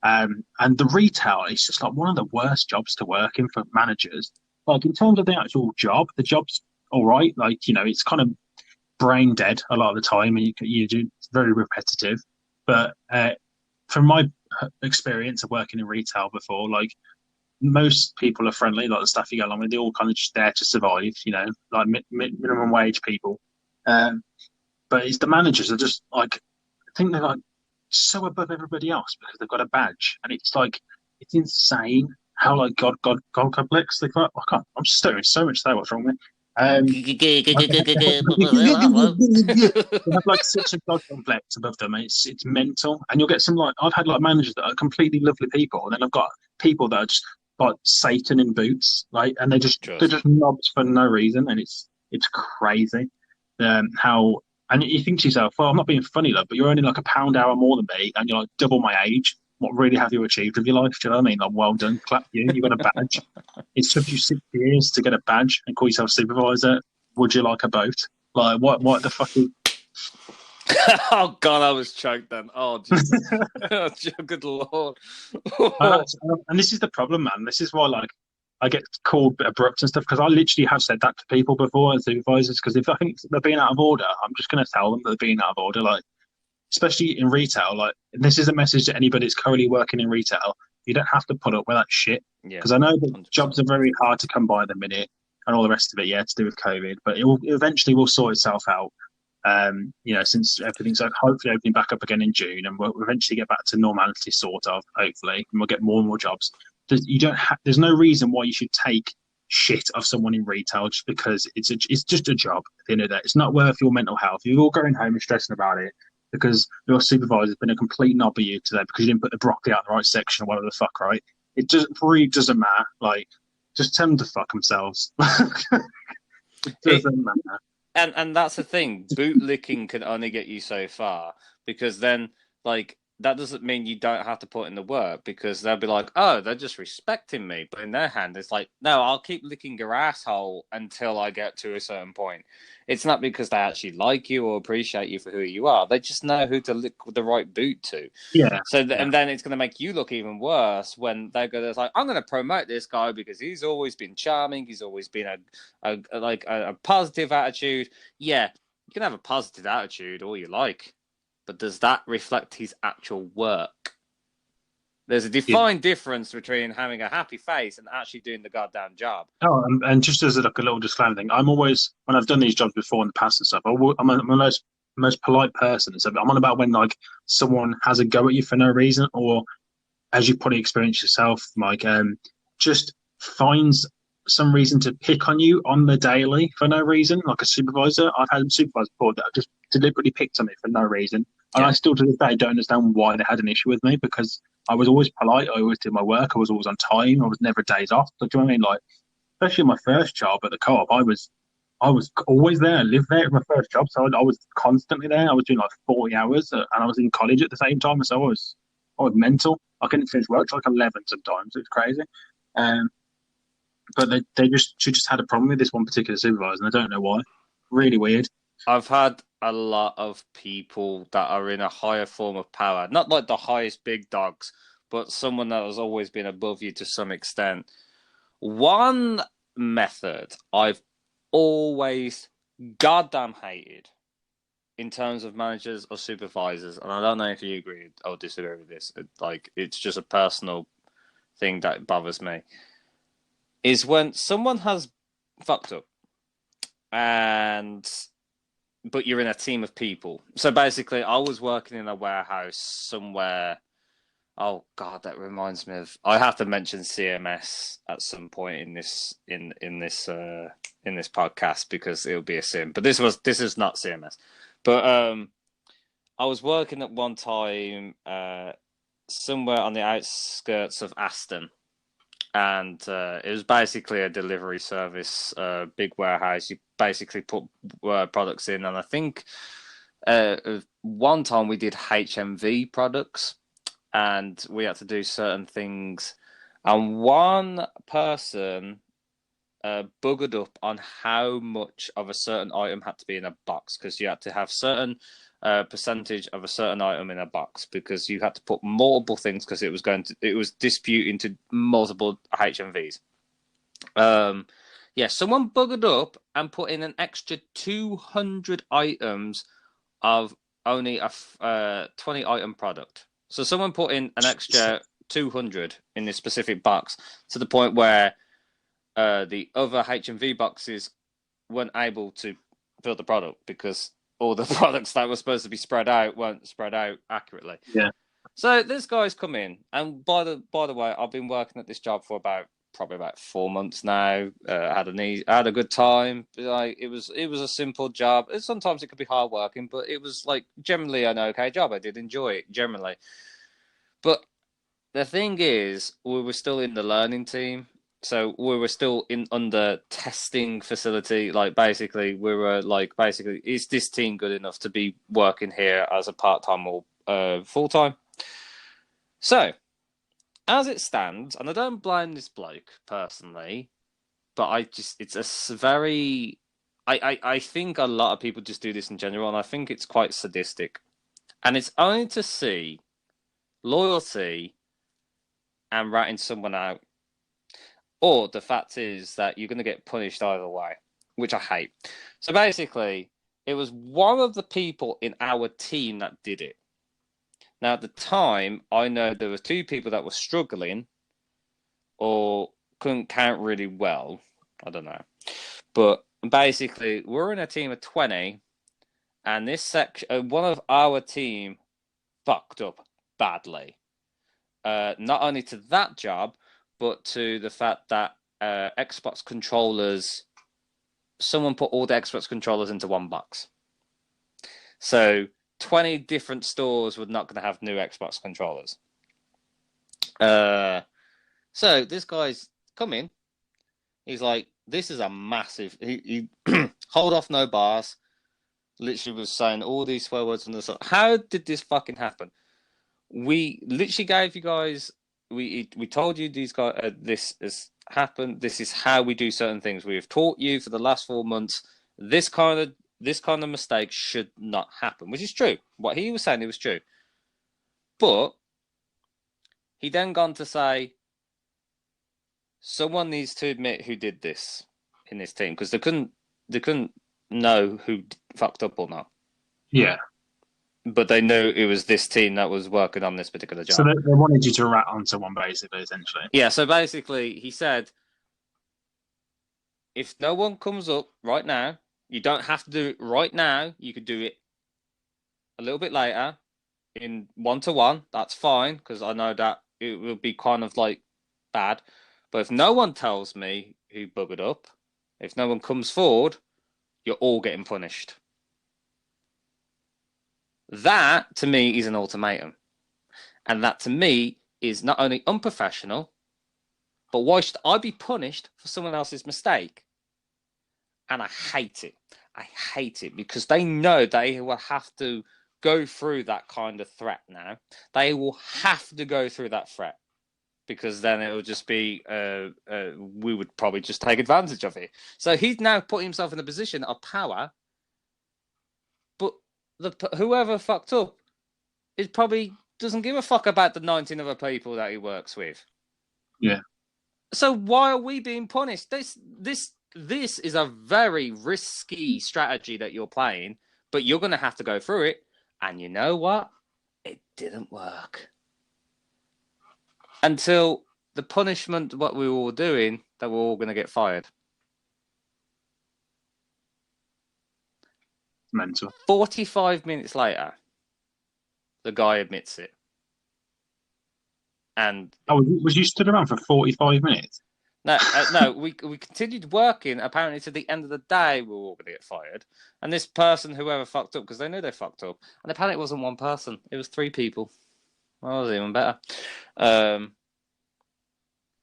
and the retail is just one of the worst jobs to work in for managers. In terms of the actual job, the job's all right. It's kind of brain dead a lot of the time, and it's very repetitive. But from my experience of working in retail before, most people are friendly. The staff you get along with, they're all kind of just there to survive. Minimum wage people. But it's the managers are just I think they're so above everybody else because they've got a badge, and it's insane how God complex they've got. I'm stirring so much there. What's wrong with me? They have such a God complex above them. It's mental, and you'll get some I've had managers that are completely lovely people, and then I've got people that are just Satan in boots, and they're just knobs for no reason, and it's crazy. How. And you think to yourself, well, I'm not being funny, but you're earning a pound hour more than me, and you're double my age. What really have you achieved with your life? Do you know what I mean? Well done, clap you. You got a badge. It took you 6 years to get a badge and call yourself supervisor. Would you like a boat? What the fuck? Oh God, I was choked then. Oh, Jesus. Good Lord. And this is the problem, man. This is why, I get called abrupt and stuff because I literally have said that to people before and supervisors because if I think they're being out of order, I'm just going to tell them that they're being out of order. Especially in retail, this is a message to anybody that's currently working in retail. You don't have to put up with that shit because I know that 100%. Jobs are very hard to come by at the minute. and all the rest of it, yeah, to do with COVID. But it eventually will sort itself out. Since everything's hopefully opening back up again in June, and we'll eventually get back to normality, sort of, hopefully, and we'll get more and more jobs. There's no reason why you should take shit of someone in retail just because it's just a job at the end of the day. It's not worth your mental health. You're all going home and stressing about it because your supervisor's been a complete knob of you today because you didn't put the broccoli out in the right section or whatever the fuck, right? It just really doesn't matter. Like, just tell them to fuck themselves. It doesn't matter. And that's the thing. Bootlicking can only get you so far because then, like, that doesn't mean you don't have to put in the work because they'll be like, oh, they're just respecting me. But in their hand, it's like, no, I'll keep licking your asshole until I get to a certain point. It's not because they actually like you or appreciate you for who you are. They just know who to lick the right boot to. Yeah. And then it's going to make you look even worse when they go, like, I'm going to promote this guy because he's always been charming. He's always been a positive attitude. Yeah, you can have a positive attitude all you like. But does that reflect his actual work? There's a defined difference between having a happy face and actually doing the goddamn job. Oh, and just as a little disclaimer thing, I'm always when I've done these jobs before in the past and stuff, I'm a most polite person. So I'm on about when like someone has a go at you for no reason, or as you probably experienced yourself, Mike, just finds some reason to pick on you on the daily for no reason, like a supervisor. I've had a supervisor before that just deliberately picked on me for no reason. And I still to this day don't understand why they had an issue with me because I was always polite. I always did my work. I was always on time. I was never days off. Do you know what I mean? Like, especially my first job at the co-op, I was always there. I lived there. It was my first job, so I was constantly there. I was doing like 40 hours, and I was in college at the same time. So I was mental. I couldn't finish work till like 11 sometimes. It's crazy. But she just had a problem with this one particular supervisor, and I don't know why. Really weird. I've had a lot of people that are in a higher form of power, not like the highest big dogs, but someone that has always been above you to some extent. One method I've always goddamn hated in terms of managers or supervisors, and I don't know if you agree or disagree with this, it's just a personal thing that bothers me, is when someone has fucked up but you're in a team of people. So basically, I was working in a warehouse somewhere. Oh God, that reminds me of. I have to mention CMS at some point in this podcast because it'll be a sin. But this is not CMS. But I was working at one time somewhere on the outskirts of Aston. And it was basically a delivery service, big warehouse. You basically put products in, and I think one time we did HMV products, and we had to do certain things. And one person buggered up on how much of a certain item had to be in a box because you had to have certain percentage of a certain item in a box because you had to put multiple things because it was disputing to multiple HMVs. Someone buggered up and put in an extra 200 items of only a 20 item product. So someone put in an extra 200 in this specific box to the point where the other HMV boxes weren't able to fill the product because all the products that were supposed to be spread out weren't spread out accurately. Yeah. So this guy's come in, and by the way, I've been working at this job for probably about 4 months now. I had a good time. Like it was a simple job. Sometimes it could be hard working, but it was like generally an okay job. I did enjoy it generally. But the thing is, we were still in the learning team. So we were still under testing facility. Like basically, we were like basically, is this team good enough to be working here as a part-time or full-time? So, as it stands, and I don't blame this bloke personally, but it's a very, I think a lot of people just do this in general, and I think it's quite sadistic, and it's only to see loyalty and ratting someone out. Or the fact is that you're going to get punished either way, which I hate. So basically, it was one of the people in our team that did it. Now, at the time, I know there were two people that were struggling or couldn't count really well. I don't know. But basically, we're in a team of 20, and this section, one of our team fucked up badly. Not only to that job, but to the fact that Xbox controllers, someone put all the Xbox controllers into one box. So 20 different stores were not going to have new Xbox controllers. So this guy's come in. He's like, this is a massive. He hold off no bars. Literally was saying all these swear words on the side. How did this fucking happen? We literally gave you guys. We told you these guys. This has happened. This is how we do certain things. We have taught you for the last 4 months. This kind of mistake should not happen, which is true. What he was saying, it was true. But he then gone to say, someone needs to admit who did this in this team, because they couldn't know who fucked up or not. Yeah. But they knew it was this team that was working on this particular job. So they wanted you to rat on someone, basically, essentially. Yeah, so basically, he said, if no one comes up right now, you don't have to do it right now. You could do it a little bit later in 1-to-1. That's fine, because I know that it will be kind of like bad. But if no one tells me who buggered up, if no one comes forward, you're all getting punished. That, to me, is an ultimatum. And that, to me, is not only unprofessional, but why should I be punished for someone else's mistake? And I hate it. I hate it because they know they will have to go through that kind of threat now. They will have to go through that threat, because then it will just be, we would probably just take advantage of it. So he's now put himself in a position of power, but whoever fucked up is probably doesn't give a fuck about the 19 other people that he works with. Yeah. So why are we being punished? This is a very risky strategy that you're playing, but you're going to have to go through it. And you know what? It didn't work. Until the punishment, what we were all doing, that we're all going to get fired. Mental. 45 minutes later, the guy admits it. And was you stood around for 45 minutes? No, we continued working. Apparently, to the end of the day, we were all going to get fired. And this person, whoever fucked up, because they knew they fucked up, and apparently it wasn't one person; it was 3 people. Well, that was even better.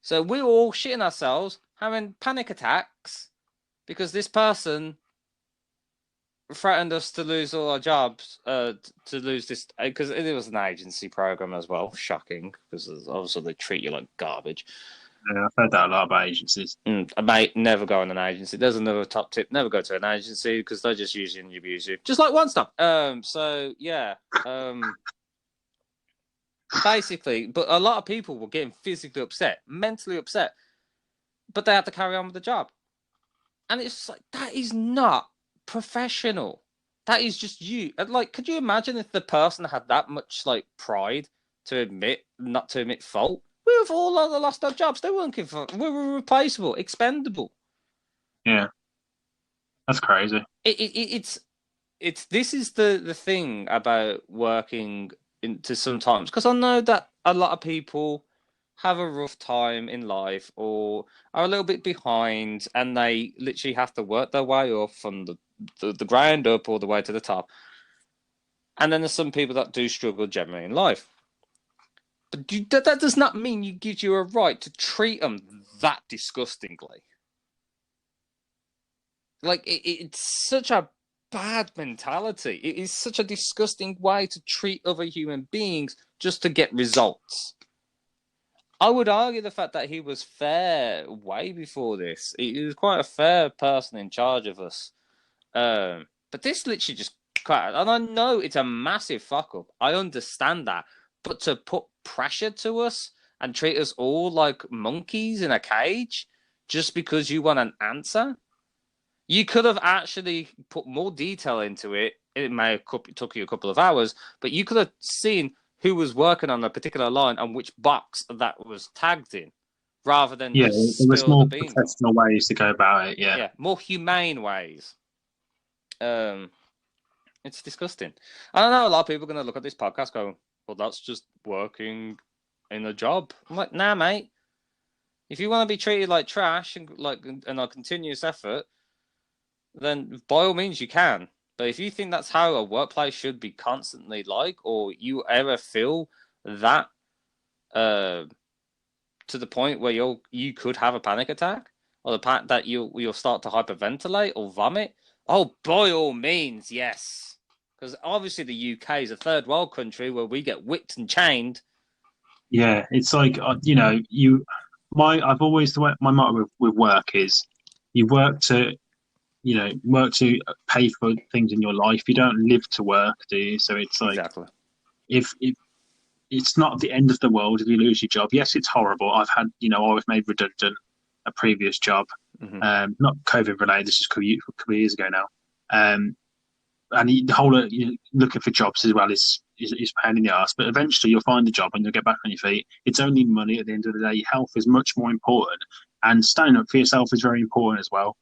So we were all shitting ourselves, having panic attacks, because this person threatened us to lose all our jobs, to lose this, because it was an agency program as well. Shocking, because obviously they treat you like garbage. Yeah, I've heard that a lot about agencies. Mate, never go on an agency. There's another top tip: never go to an agency, because they just use you and abuse you, just like One Stop. So yeah, basically, but a lot of people were getting physically upset, mentally upset, but they had to carry on with the job, and it's just like, that is not professional. That is just you. Like, could you imagine if the person had that much like pride to not to admit fault? We have all lost our jobs. They weren't give a, we were replaceable, expendable. Yeah, that's crazy. It's this is the thing about working into sometimes, because I know that a lot of people have a rough time in life or are a little bit behind, and they literally have to work their way up from the ground up all the way to the top. And then there's some people that do struggle generally in life. But that does not mean you give you a right to treat them that disgustingly. Like, it's such a bad mentality. It is such a disgusting way to treat other human beings just to get results. I would argue the fact that he was fair way before this. He was quite a fair person in charge of us. But this literally just... And I know it's a massive fuck up. I understand that. But to put pressure to us and treat us all like monkeys in a cage just because you want an answer? You could have actually put more detail into it. It may have took you a couple of hours, but you could have seen who was working on a particular line and which box that was tagged in, rather than Yeah, just there was spill the more beans on. professional ways to go about it. Yeah. Yeah, more humane ways. It's disgusting. I don't know. A lot of people are going to look at this podcast going, "Well, that's just working in a job." I'm like, "Nah, mate. If you want to be treated like trash and a continuous effort, then by all means you can. But if you think that's how a workplace should be constantly like, or you ever feel that uh, to the point where you could have a panic attack, or the fact that you'll start to hyperventilate or vomit, oh, by all means, yes. Because obviously the UK is a third world country where we get whipped and chained. Yeah, it's like you know, I've always my motto with work is you work to work to pay for things in your life. You don't live to work, do you? So it's like Exactly. if it's not the end of the world if you lose your job. Yes, it's horrible. I've had I was made redundant a previous job, Mm-hmm. not COVID related. This is a couple of years ago now. And the whole looking for jobs as well is pain in the ass. But eventually you'll find a job and you'll get back on your feet. It's only money at the end of the day. Health is much more important, and standing up for yourself is very important as well.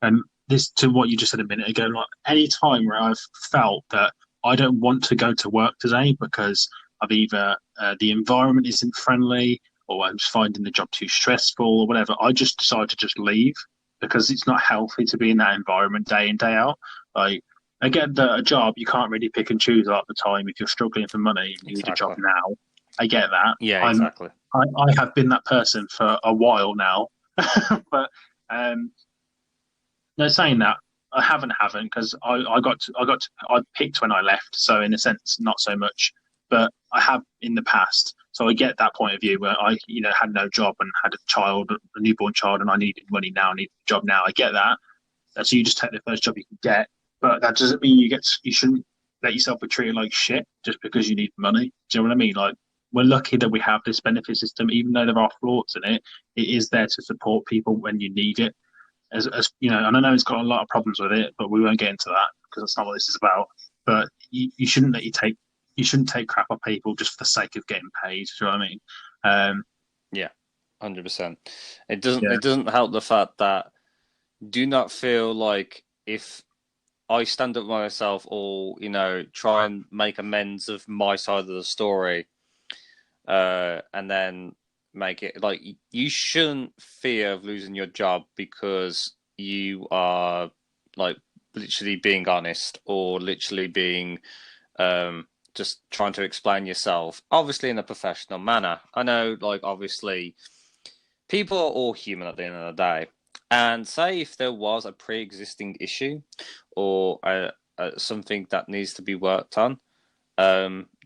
And this to what you just said a minute ago, like any time where I've felt that I don't want to go to work today because I've either the environment isn't friendly or I'm just finding the job too stressful or whatever, I just decide to just leave because it's not healthy to be in that environment day in day out. Like I get that a job you can't really pick and choose at the time if you're struggling for money and you need a job Exactly. now. I get that. Yeah, exactly. I have been that person for a while now, but no, saying that I haven't because I picked when I left, so in a sense not so much, but I have in the past. So I get that point of view where I had no job and had a newborn child, and I needed money now, I need a job now. I get that. So you just take the first job you can get, but that doesn't mean you shouldn't let yourself be treated like shit just because you need money. Do you know what I mean? Like we're lucky that we have this benefit system, even though there are flaws in it. It is there to support people when you need it as you know, and I know it's got a lot of problems with it, but we won't get into that because that's not what this is about. But you shouldn't you shouldn't take crap off people just for the sake of getting paid. Do you know what I mean? Yeah, 100%. It Yeah, doesn't help the fact that do not feel like if I stand up myself or try and make amends of my side of the story, and then make it like you shouldn't fear of losing your job because you are like literally being honest or literally being just trying to explain yourself, obviously in a professional manner. I know, like obviously, people are all human at the end of the day, and say if there was a pre-existing issue or something that needs to be worked on,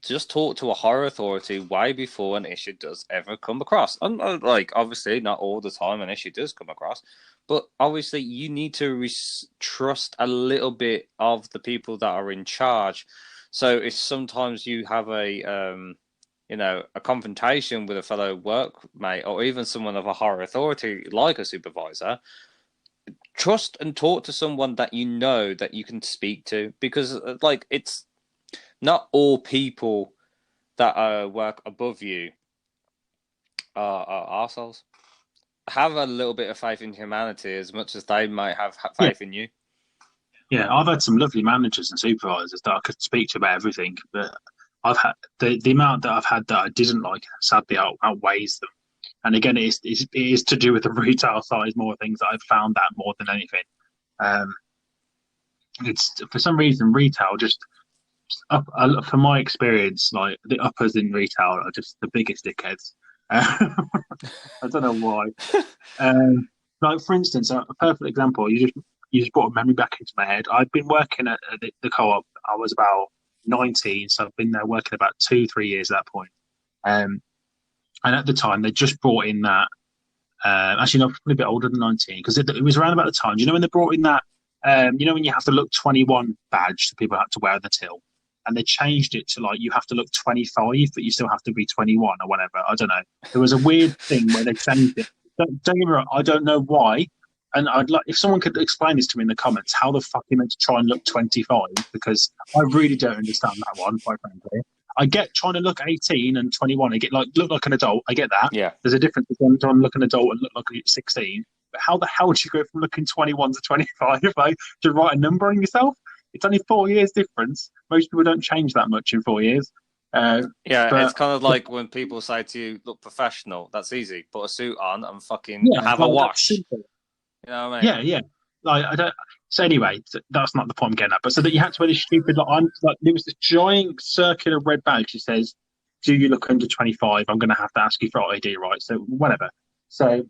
just talk to a higher authority way before an issue does ever come across. And like obviously, not all the time an issue does come across, but obviously you need to trust a little bit of the people that are in charge. So if sometimes you have a confrontation with a fellow workmate or even someone of a higher authority like a supervisor, trust and talk to someone that you know that you can speak to, because like it's not all people that work above you are arseholes. Have a little bit of faith in humanity as much as they might have yeah, faith in you. yeah. I've had some lovely managers and supervisors that I could speak to about everything, but I've had the amount that I've had that I didn't like sadly outweighs them. And again, it is to do with the retail side more things that I've found that more than anything. Um, it's for some reason retail just from my experience, like the uppers in retail are just the biggest dickheads. I don't know why. Like for instance, a perfect example. You just brought a memory back into my head. I've been working at the co-op. I was about 19, so I've been there working about 2-3 years at that point. Um, and at the time, they just brought in that. Actually, no, probably a bit older than 19 because it was around about the time. Do you know when they brought in that? When you have to look 21 badge that people had to wear at the till, and they changed it to like you have to look 25, but you still have to be 21 or whatever. I don't know. There was a weird thing where they changed it. Don't get me wrong. I don't know why. And I'd like if someone could explain this to me in the comments, how the fuck you meant to try and look 25? Because I really don't understand that one, quite frankly. I get trying to look 18 and 21. I get look like an adult. I get that. Yeah. There's a difference between trying to look an adult and look like 16. But how the hell do you go from looking 21 to 25? Like, to write a number on yourself? It's only 4 years difference. Most people don't change that much in 4 years. Yeah, it's But kind of like when people say to you, "Look professional." That's easy. Put a suit on and fucking yeah, have a like, that's wash. simple. You know what I mean? Yeah. Like I don't. So anyway, that's not the point I'm getting at. But so that you had to wear this stupid. There was this giant circular red badge that says, "Do you look under 25? I'm going to have to ask you for ID, right?" So whatever. So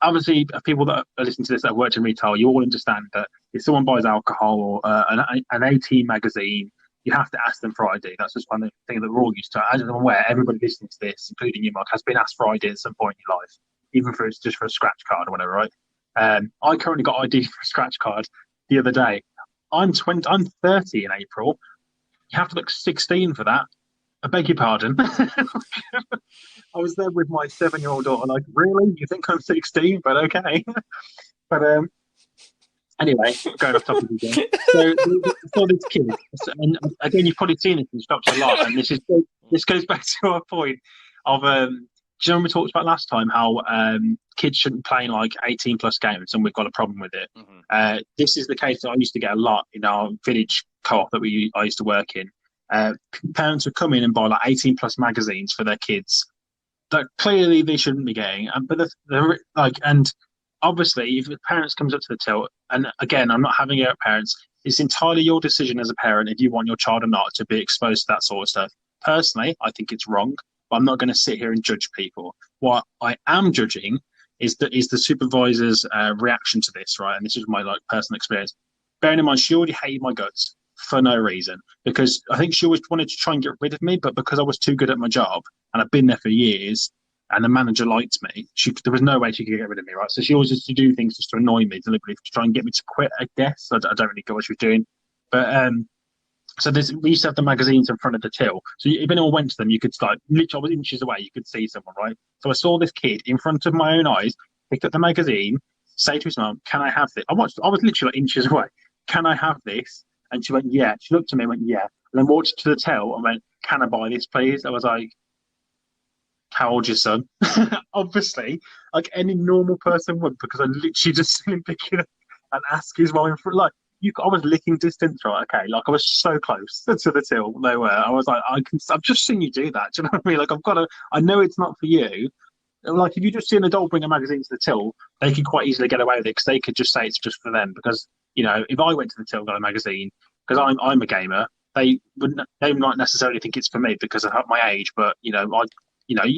obviously, people that are listening to this that have worked in retail, you all understand that if someone buys alcohol or an 18 magazine, you have to ask them for ID. That's just one thing that we're all used to. As I'm aware, everybody listening to this, including you, Mark, has been asked for ID at some point in your life, even if it's just for a scratch card or whatever, right? I currently got ID for a scratch card the other day. I'm 20. I'm 30 in April. You have to look 16 for that. I beg your pardon. I was there with my 7-year-old daughter. Like, really? You think I'm 16? But okay. But anyway, going off topic again. So this kid, and again, you've probably seen this in shops a lot, and this goes back to our point of do you remember we talked about last time how kids shouldn't play in like 18 plus games, and we've got a problem with it. Mm-hmm. This is the case that I used to get a lot in our village co-op that I used to work in. Parents would come in and buy like 18 plus magazines for their kids that clearly they shouldn't be getting. But they're like, and obviously, if the parents comes up to the till, and again, I'm not having it at parents. It's entirely your decision as a parent if you want your child or not to be exposed to that sort of stuff. Personally, I think it's wrong, but I'm not going to sit here and judge people. What I am judging is the supervisor's reaction to this, right? And this is my like personal experience. Bearing in mind, she already hated my guts for no reason because I think she always wanted to try and get rid of me, but because I was too good at my job and I've been there for years, and the manager liked me, there was no way she could get rid of me, right? So she always used to do things just to annoy me deliberately to try and get me to quit, I guess. I don't really get what she was doing. But so we used to have the magazines in front of the till. So if anyone went to them, you could like literally I was inches away, you could see someone, right? So I saw this kid in front of my own eyes, picked up the magazine, say to his mum, "Can I have this?" I was literally like inches away. "Can I have this?" And she went, "Yeah." She looked at me and went, "Yeah." And then walked to the till and went, "Can I buy this, please?" I was like, "How old's your son?" Obviously, like any normal person would, because I literally just seen him pick it up and ask his mum in front. Like, I was licking distance, right? Okay, like I was so close to the till. They were. I was like, I've just seen you do that. Do you know what I mean? Like, I've got to. I know it's not for you. Like, if you just see an adult bring a magazine to the till, they could quite easily get away with it because they could just say it's just for them. Because if I went to the till and got a magazine, because I'm a gamer, they might necessarily think it's for me because of my age. But you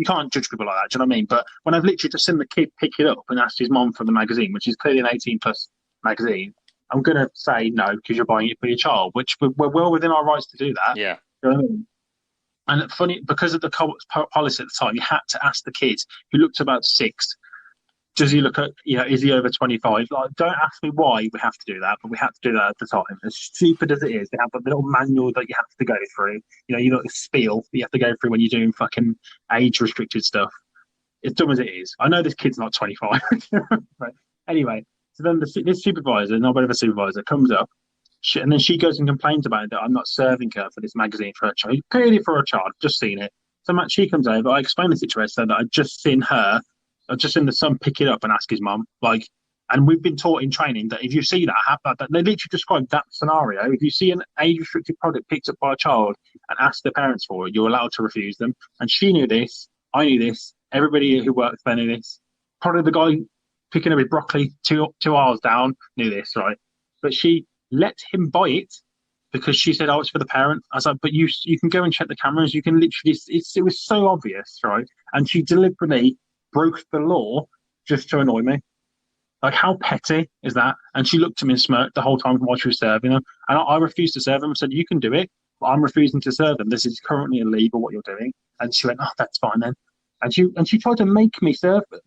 can't judge people like that. Do you know what I mean? But when I've literally just seen the kid pick it up and asked his mom for the magazine, which is clearly an 18 plus magazine, I'm going to say no because you're buying it for your child, which we're well within our rights to do that. Yeah. You know what I mean? And funny, because of the policy at the time, you had to ask the kid who looked about 6, does he look at, is he over 25? Like, don't ask me why we have to do that, but we had to do that at the time. As stupid as it is, they have a little manual that you have to go through. You got the spiel that you have to go through when you're doing fucking age restricted stuff. As dumb as it is. I know this kid's not 25. Right. Anyway, so then this supervisor, not whatever supervisor, comes up, and then she goes and complains about it that I'm not serving her for this magazine for her child. Clearly for her child, just seen it. So she comes over, I explain the situation, so that I've just seen the son pick it up and ask his mum. Like, and we've been taught in training that if you see that, they literally describe that scenario. If you see an age-restricted product picked up by a child and ask the parents for it, you're allowed to refuse them. And she knew this. I knew this. Everybody who worked there knew this. Probably the guy picking up his broccoli two aisles down knew this, right? But she let him buy it because she said, "Oh, it's for the parent." I was like, "But you can go and check the cameras. You can literally." It was so obvious, right? And she deliberately broke the law just to annoy me. Like, how petty is that? And she looked at me and smirked the whole time while she was serving them. And I refused to serve them. I said, "You can do it, but I'm refusing to serve them. This is currently illegal, what you're doing." And she went, "Oh, that's fine then." And she tried to make me serve them,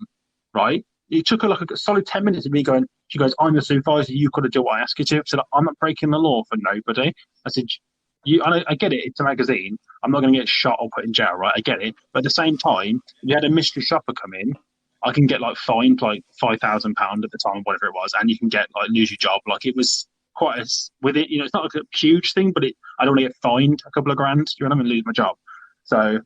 right? It took her like a solid 10 minutes of me going, she goes, "I'm the supervisor, you've got to do what I ask you to." I said, "I'm not breaking the law for nobody." I said, I get it, it's a magazine. I'm not going to get shot or put in jail, right? I get it. But at the same time, if you had a mystery shopper come in, I can get like fined like £5,000 at the time, whatever it was, and you can get like lose your job. Like, it was quite with it, it's not like a huge thing, but I don't want to get fined a couple of grand. You know what I mean? Lose my job. So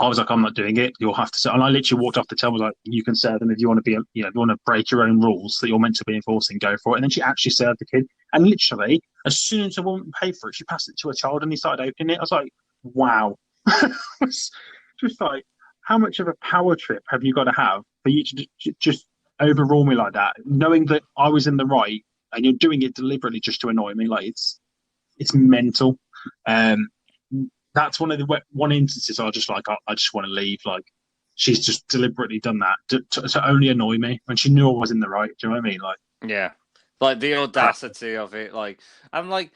I was like, I'm not doing it. You'll have to serve. And I literally walked off the table, like, you can serve them if you want to be, if you want to break your own rules that you're meant to be enforcing, go for it. And then she actually served the kid. And literally, as soon as the woman paid for it, she passed it to a child and he started opening it. I was like, wow. It's just like, how much of a power trip have you got to have for you to just overrule me like that, knowing that I was in the right and you're doing it deliberately just to annoy me? Like, it's mental. Um, that's one instances I just like I just want to leave. Like she's just deliberately done that to only annoy me when she knew I was in the right. Do you know what I mean? Like Yeah, like the crap. audacity of it. Like I'm like,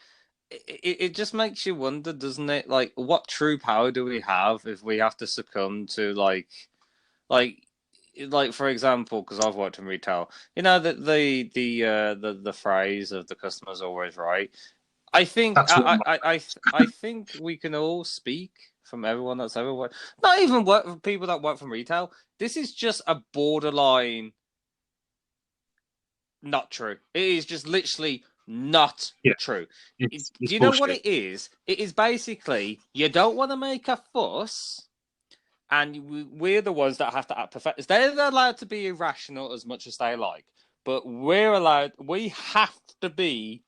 it just makes you wonder, doesn't it? Like, what true power do we have if we have to succumb to like like for example, because I've worked in retail, you know that the phrase of the customer's always right. I think That's what I think we can all speak from everyone that's ever worked, not even work for people that work from retail. This is just a borderline not true. It is just literally not yeah. true. It's Do you know what bullshit. it is? It is basically you don't want to make a fuss, and we're the ones that have to act perfect. They're allowed to be irrational as much as they like, but we're allowed. We have to be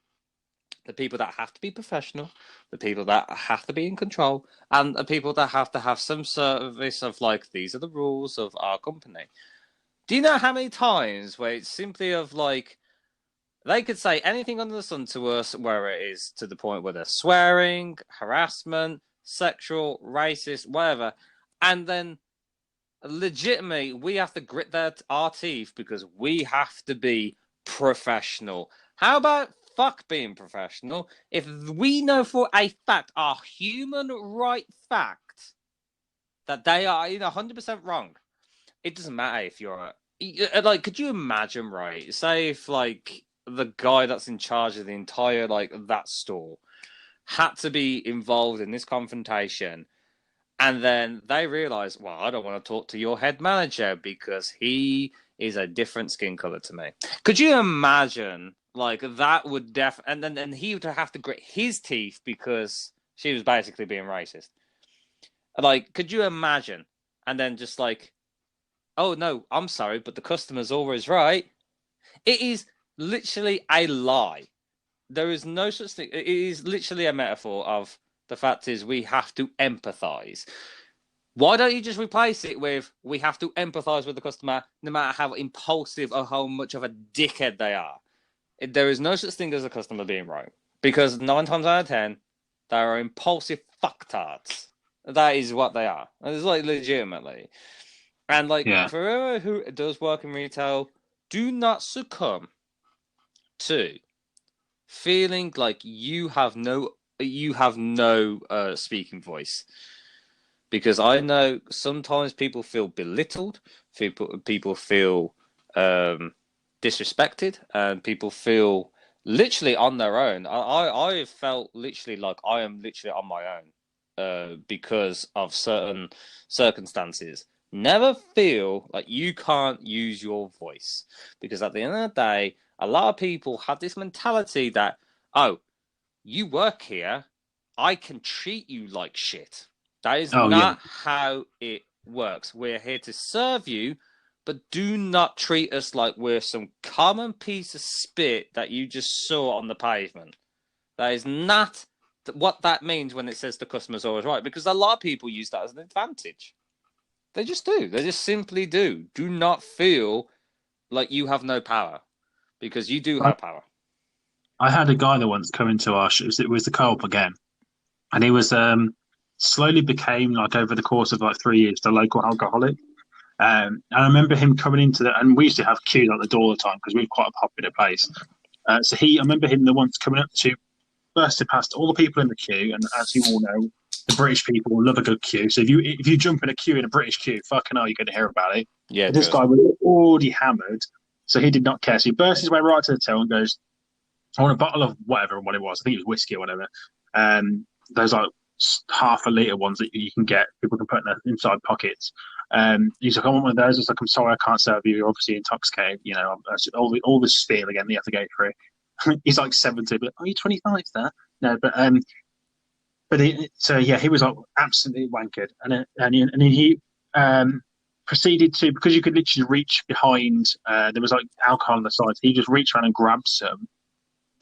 the people that have to be professional, the people that have to be in control, and the people that have to have some service of like these are the rules of our company. Do you know how many times where it's simply of like they could say anything under the sun to us, where it is to the point where they're swearing, harassment, sexual, racist, whatever, and then legitimately we have to grit our teeth because we have to be professional. How about fuck being professional? If we know for a fact, our human right fact, that they are 100% wrong, it doesn't matter if you're like, could you imagine, right? Say if like the guy that's in charge of the entire like that store had to be involved in this confrontation, and then they realize, well, I don't want to talk to your head manager because he is a different skin color to me. Could you imagine? Like that would and then he would have to grit his teeth because she was basically being racist. Like, could you imagine? And then just like, oh no, I'm sorry, but the customer's always right. It is literally a lie. There is no such thing. It is literally a metaphor of the fact is we have to empathize. Why don't you just replace it with we have to empathize with the customer no matter how impulsive or how much of a dickhead they are? There is no such thing as a customer being right because 9 times out of 10, they are impulsive fucktards. That is what they are. It's like legitimately. And like Yeah. for whoever who does work in retail, do not succumb to feeling like you have no speaking voice. Because I know sometimes people feel belittled, people feel disrespected, and people feel literally on their own. I felt literally like I am literally on my own because of certain circumstances. Never feel like you can't use your voice because at the end of the day, a lot of people have this mentality that, oh, you work here, I can treat you like shit. That is Oh yeah. not how it works. We're here to serve you, but do not treat us like we're some common piece of spit that you just saw on the pavement. That is not what that means when it says the customer's always right, because a lot of people use that as an advantage. They just do. They just simply do. Do not feel like you have no power because you do I, have power. I had a guy that once come into our shows. It was the co-op again, and he was slowly became like over the course of like 3 years the local alcoholic. And I remember him coming into the, and we used to have queues at the door all the time because we were quite a popular place. I remember him the once coming up to, bursted past all the people in the queue, and as you all know, the British people love a good queue. So if you jump in a queue in a British queue, fucking hell, you're going to hear about it. Yeah, But this trust guy me. was already hammered, so he did not care. So he burst his way right to the till and goes, "I want a bottle of whatever what it was. I think it was whiskey or whatever." Those like half a liter ones that you can get. People can put in their inside pockets. He's like, "I want one of those." I was like, "I'm sorry, I can't serve you. You're obviously intoxicated. You know, all this spiel again. You have to go through." He's like 70, but are you 25 there? No, but so yeah, he was like absolutely wankered, and he um, proceeded to, because you could literally reach behind. There was like alcohol on the sides. He just reached around and grabbed some.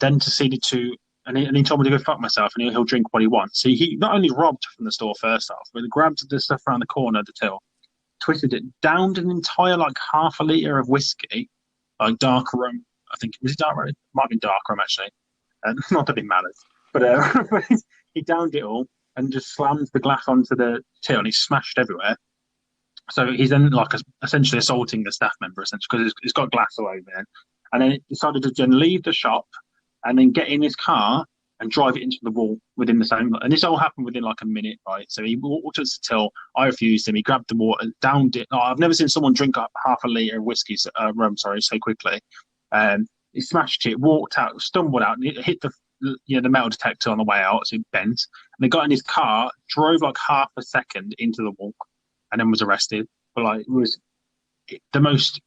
Then proceeded to, and he told me to go fuck myself, and he'll drink what he wants. So he not only robbed from the store first off, but he grabbed the stuff around the corner of the till, twisted it, downed an entire like half a liter of whiskey, like dark rum. I think was it dark rum? It might have been dark rum actually. Not that it matters, but he downed it all and just slammed the glass onto the till, and he smashed everywhere. So he's then like essentially assaulting the staff member, essentially, because it's got glass all over it. And then he decided to then leave the shop and then get in his car and drive it into the wall within the same. And this all happened within like a minute, right? So he walked to the till. I refused him. He grabbed the water, downed it. Oh, I've never seen someone drink up half a liter of whiskey, rum, sorry, so quickly. He smashed it, walked out, stumbled out, and hit the metal detector on the way out, so it bent. And they got in his car, drove like half a second into the wall, and then was arrested. But like, it was the most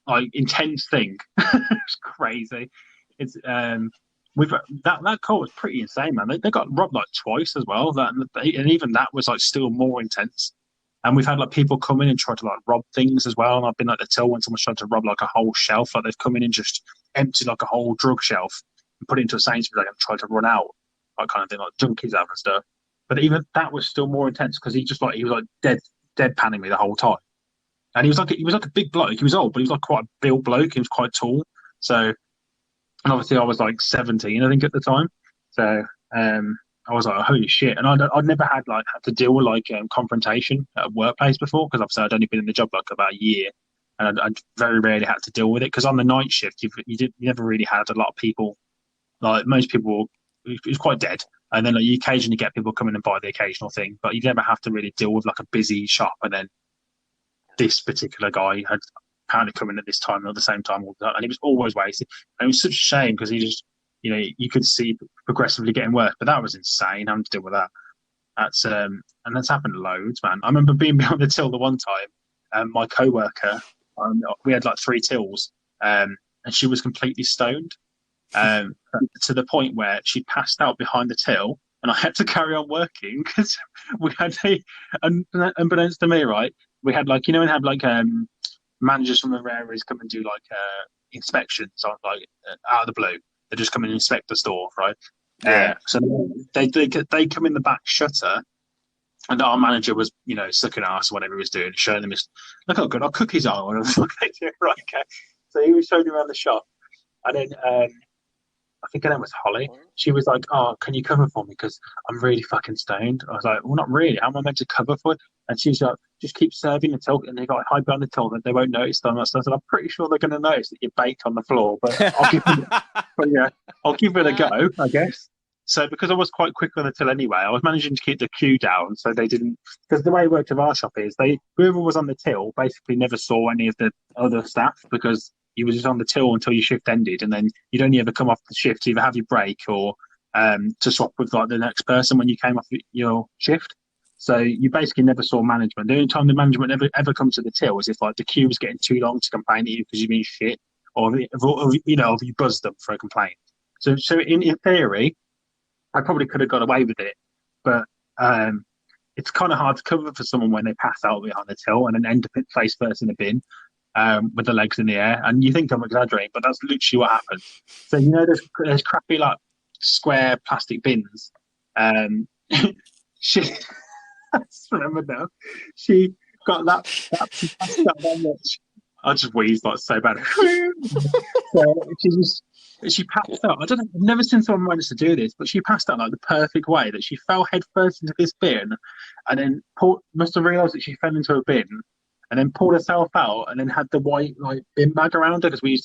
like intense thing. It's crazy. It's with that call was pretty insane, man. They got robbed like twice as well. And even that was like still more intense. And we've had like people come in and try to like rob things as well. And I've been like the till when someone's tried to rob like a whole shelf. Like they've come in and just emptied like a whole drug shelf and put it into a Sainsbury's like, and tried to run out, like kind of thing, like junkies out and stuff. But even that was still more intense because he was like deadpanning me the whole time. And he was like a big bloke. He was old, but he was like quite a built bloke. He was quite tall. So, and obviously I was like 17, I think, at the time. So I was like, holy shit. And I'd never had to deal with like confrontation at a workplace before, because obviously I'd only been in the job like about a year, and I'd very rarely had to deal with it, because on the night shift you never really had a lot of people. Like most people, it was quite dead. And then like, you occasionally get people coming and buy the occasional thing, but you never have to really deal with like a busy shop. And then this particular guy had apparently come in at this time, or at the same time, and he was always wasted. And it was such a shame because he just, you could see progressively getting worse. But that was insane having to deal with that. And that's happened loads, man. I remember being behind the till the one time, my co-worker, we had like 3 tills, and she was completely stoned, to the point where she passed out behind the till, and I had to carry on working because we had unbeknownst to me, right? We had like, and had like managers from other areas come and do like inspections on like out of the blue. They just come and inspect the store, right? Yeah. So they come in the back shutter, and our manager was, sucking ass or whatever he was doing, showing them his, look how good our cookies are, whatever the fuck they do, right? Okay. So he was showing them around the shop, and then I think her name was Holly. She was like, "Oh, can you cover for me? Because I'm really fucking stoned." I was like, "Well, not really. How am I meant to cover for it?" And she's like, "Just keep serving the till, and they got hide behind the till that they won't notice them." So I said, "I'm pretty sure they're going to notice that you're baked on the floor, but I'll give it a go, I guess." So because I was quite quick on the till anyway, I was managing to keep the queue down, so they didn't. Because the way it worked with our shop is whoever was on the till basically never saw any of the other staff, because you were just on the till until your shift ended, and then you'd only ever come off the shift to either have your break or to swap with like the next person when you came off your shift. So you basically never saw management. The only time the management ever come to the till was if like the queue was getting too long to complain to you because you've been shit, or if you buzzed them for a complaint. So in theory, I probably could have got away with it, but it's kind of hard to cover for someone when they pass out behind the till and then end up face first in a bin, with the legs in the air. And you think I'm exaggerating, but that's literally what happened. So there's crappy like square plastic bins. She, I just remember now, she got that she passed out that much. I just wheezed like so bad. So she passed out. I don't know. I've never seen someone manage to do this, but she passed out like the perfect way, that she fell headfirst into this bin, and then must have realised that she fell into a bin, and then pulled herself out, and then had the white like bin bag around her, because we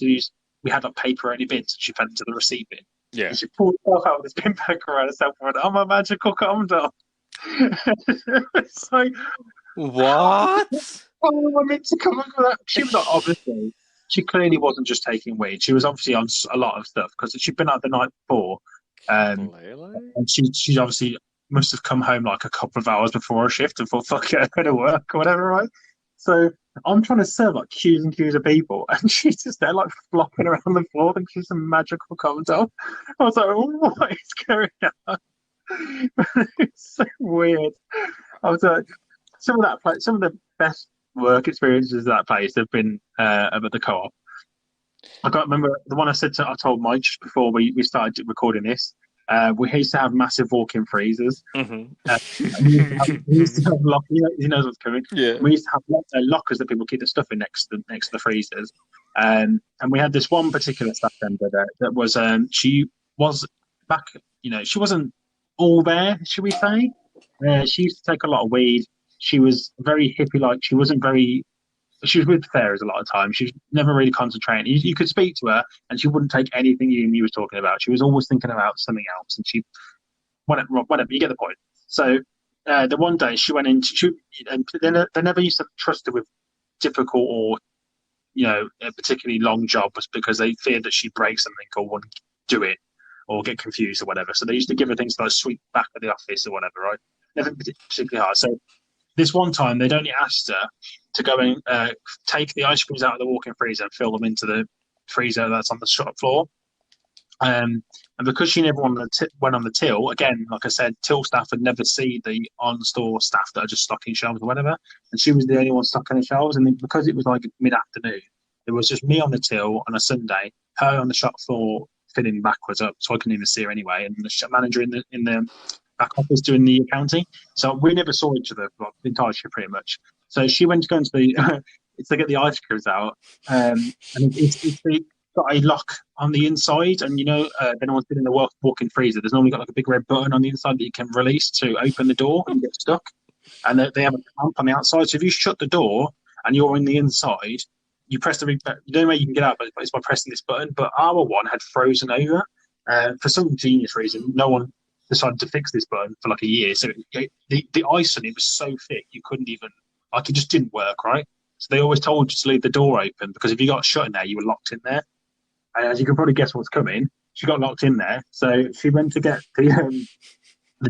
had like paper only bins, and she fell into the receipt bin. Yeah. And she pulled herself out with this bin bag around herself and went, "I'm a magical condom." It's like, What? oh, I meant to come for that. She was like, obviously, she clearly wasn't just taking weed. She was obviously on a lot of stuff, because she'd been out the night before. Really? And she obviously must have come home like a couple of hours before her shift and thought, fuck it, I'm going to work or whatever, right? So I'm trying to serve like queues and queues of people, and she's just there like flopping around the floor, thinking she's a magical condom. I was like, oh, what is going on? It's so weird. I was some of the best work experiences of that place have been at the co-op. I can't remember the one I told Mike just before we started recording this. We used to have massive walk-in freezers. Hmm. And we used to have he knows what's coming. Yeah. We used to have lockers that people keep their stuff in next to the freezers. And we had this one particular staff member that was she was back, she wasn't all there, should we say? She used to take a lot of weed. She was very hippie like. She was with fairies a lot of times. She was never really concentrating. You could speak to her, and she wouldn't take anything you was talking about. She was always thinking about something else, and she whatever. You get the point. So the one day she went in, and they never used to trust her with difficult or particularly long jobs because they feared that she'd break something or wouldn't do it or get confused or whatever. So they used to give her things like sweep back at the office or whatever, right? Never particularly hard. So this one time, they'd only asked her to go and take the ice creams out of the walk-in freezer and fill them into the freezer that's on the shop floor. And because she never went on the till, again, like I said, till staff would never see the on-store staff that are just stocking shelves or whatever. And she was the only one stocking the shelves. And then because it was like mid-afternoon, it was just me on the till on a Sunday, her on the shop floor filling backwards up, so I couldn't even see her anyway, and the shop manager in the back office doing the accounting. So we never saw each other for the entire shift pretty much. So she went to go into the to get the ice creams out, and it's got a lock on the inside, and if anyone's been in the walk-in freezer, there's normally got like a big red button on the inside that you can release to open the door and get stuck. And they have a clamp on the outside, so if you shut the door and you're in the inside, you press the only way you can get out, but it's by pressing this button. But our one had frozen over. For some genius reason, no one decided to fix this button for like a year. So the ice on it was so thick you couldn't even it just didn't work, right? So they always told you to leave the door open because if you got shut in there, you were locked in there. And as you can probably guess what's coming, she got locked in there. So she went to get the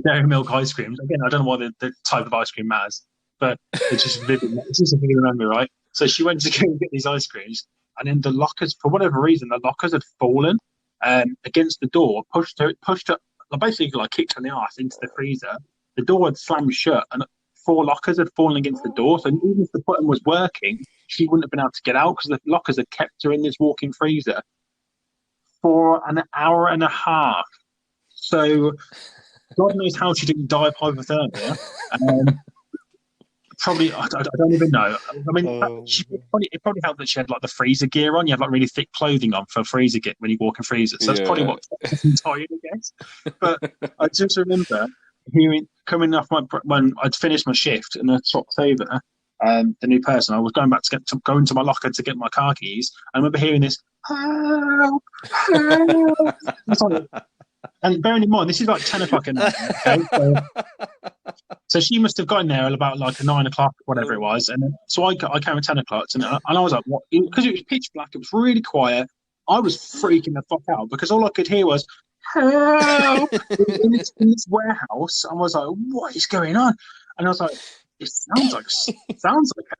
dairy milk ice creams. Again, I don't know why the type of ice cream matters, but it's just vivid. It's just a vivid memory, right? So she went to go and get these ice creams, and then the lockers, for whatever reason, the lockers had fallen against the door, pushed her, basically like kicked her in the arse into the freezer. The door had slammed shut, and 4 lockers had fallen against the door. So even if the button was working, she wouldn't have been able to get out because the lockers had kept her in this walk-in freezer for an hour and a half. So God knows how she didn't die of hypothermia. Probably, I don't even know. I mean, it probably helped that she had like the freezer gear on. You have like really thick clothing on for freezer gear when you walk in freezers. So that's probably what kept me tired, I guess. But I just remember coming off when I'd finished my shift and I swapped over. The new person, I was going back to go into my locker to get my car keys. I remember hearing this, help, help. And bearing in mind, this is like 10 o'clock at night. Okay? So she must have gotten there at about like 9 o'clock, whatever it was. And then, so I came at 10 o'clock and I was like, what? Because it was pitch black, it was really quiet. I was freaking the fuck out because all I could hear was, help, in this warehouse. I was like, what is going on? And I was like, it sounds like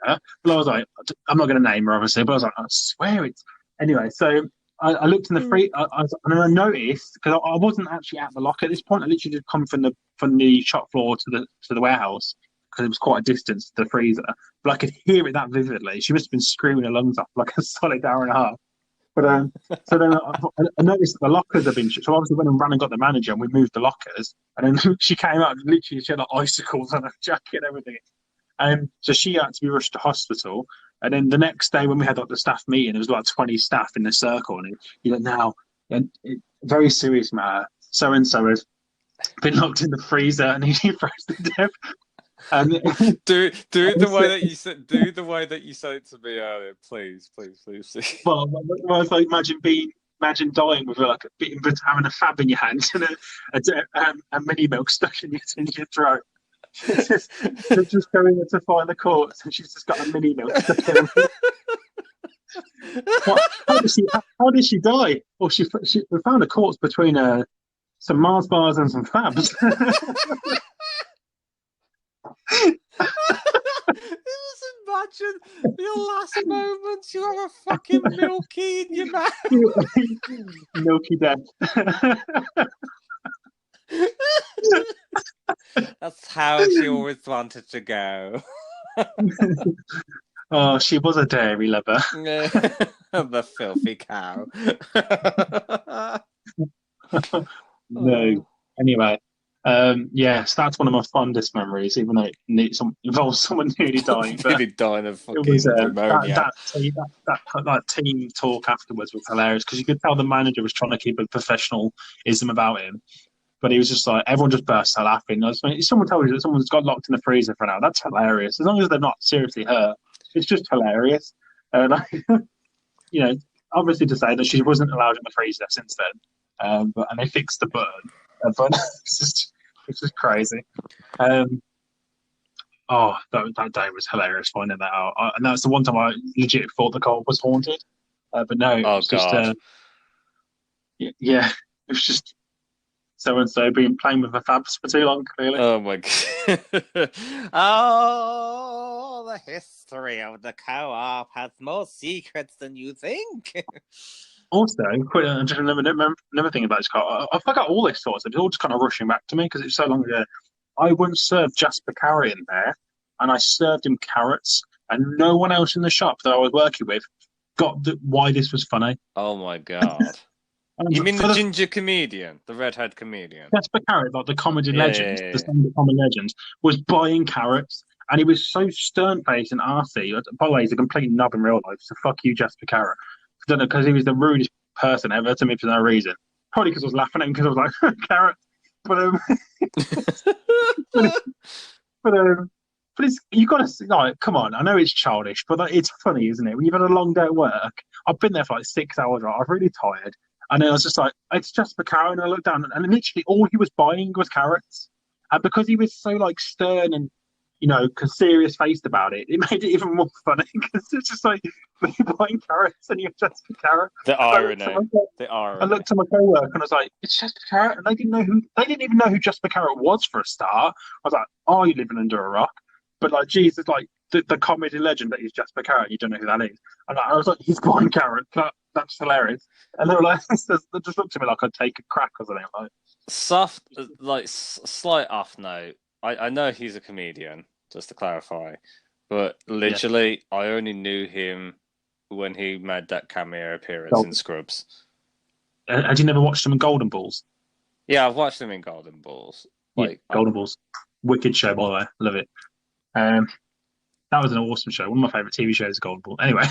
her. But I was like, I'm not going to name her, obviously, but I was like, I swear it's. Anyway, so I looked in the free, and I noticed because I wasn't actually at the locker at this point. I literally just come from the shop floor to the warehouse because it was quite a distance to the freezer. But I could hear it that vividly. She must have been screaming her lungs off for like a solid hour and a half. But so then I noticed that the lockers have been. So obviously went and ran and got the manager, and we moved the lockers. And then she came out, and literally she had like icicles on her jacket and everything. So she had to be rushed to hospital. And then the next day when we had like the staff meeting, there was like 20 staff in the circle, and you're like, now, very serious matter. So and so has been locked in the freezer and he froze to death. And do it the way that you said. Do the way that you said it to me earlier, please. Well, I was like, imagine dying with like having a fab in your hand and a mini milk stuck in your throat. She's just going to find the corpse, and she's just got a mini milk stuck in her. How did she die? Well, we found a corpse between some Mars bars and some fabs. Just imagine your last moments. You have a fucking milky in your mouth. Milky death. That's how she always wanted to go. Oh, she was a dairy lover. The filthy cow. No. Oh. Anyway, yes, that's one of my fondest memories, even though involves someone nearly dying. But Nearly dying of it was fucking pneumonia. that team talk afterwards was hilarious because you could tell the manager was trying to keep a professionalism about him, but he was just like everyone just burst out laughing. I was like, if someone tells you that someone's got locked in the freezer for an hour, that's hilarious. As long as they're not seriously hurt, it's just hilarious. And you know, obviously to say that she wasn't allowed in the freezer since then, and they fixed the button, but it's just crazy. Um, oh, that day was hilarious finding that out, and that's the one time I legit thought the car was haunted, but no, it Oh was just God. yeah, it was just so and so being playing with the fabs for too long, clearly. Oh my God. Oh, the history of the co-op has more secrets than you think. Also, just another thing about this car. I forgot all this thoughts. It's all just kind of rushing back to me because it's so long ago. I once served Jasper Carrot in there, and I served him carrots, and no one else in the shop that I was working with got why this was funny. Oh my God. And I was You like, mean the for the ginger comedian, the redhead comedian? Jasper Carrot, like the comedy Yeah, legend, yeah, the yeah. stand-up comedy legend, was buying carrots, and he was so stern-faced and arsey. By the way, he's a complete knob in real life. So fuck you, Jasper Carrot. I don't know because he was the rudest person ever to me for no reason. Probably because I was laughing at him because I was like carrot, but but, but but it's you got to like come on. I know it's childish, but like, it's funny, isn't it? When you've had a long day at work, I've been there for like 6 hours. Right? I'm really tired, and then I was just like, it's just for carrot. And I looked down, and literally all he was buying was carrots, and because he was so like stern and serious faced about it, it made it even more funny because it's just like you're buying carrots and you're just for carrot. The And I looked at irony. my The I irony. looked at my coworker and I was like, "It's just a carrot," and they didn't even know who Just the Carrot was for a start. I was like, "Are you living under a rock?" But like, Jesus, like the comedy legend that is Just the Carrot, you don't know who that is. And I was like, "He's buying carrots. That's hilarious." And they were like, they just looked at me like I'd take a crack or something. Like, Soft, like slight off note. I know he's a comedian, just to clarify, but yeah, literally, I only knew him when he made that cameo appearance in Scrubs. had you never watched them in Golden Balls? Yeah, I've watched him in Golden Balls. Yeah, Like, Golden Balls, wicked show by the way, love it. Um, that was an awesome show. One of my favorite TV shows is Golden Balls. Anyway,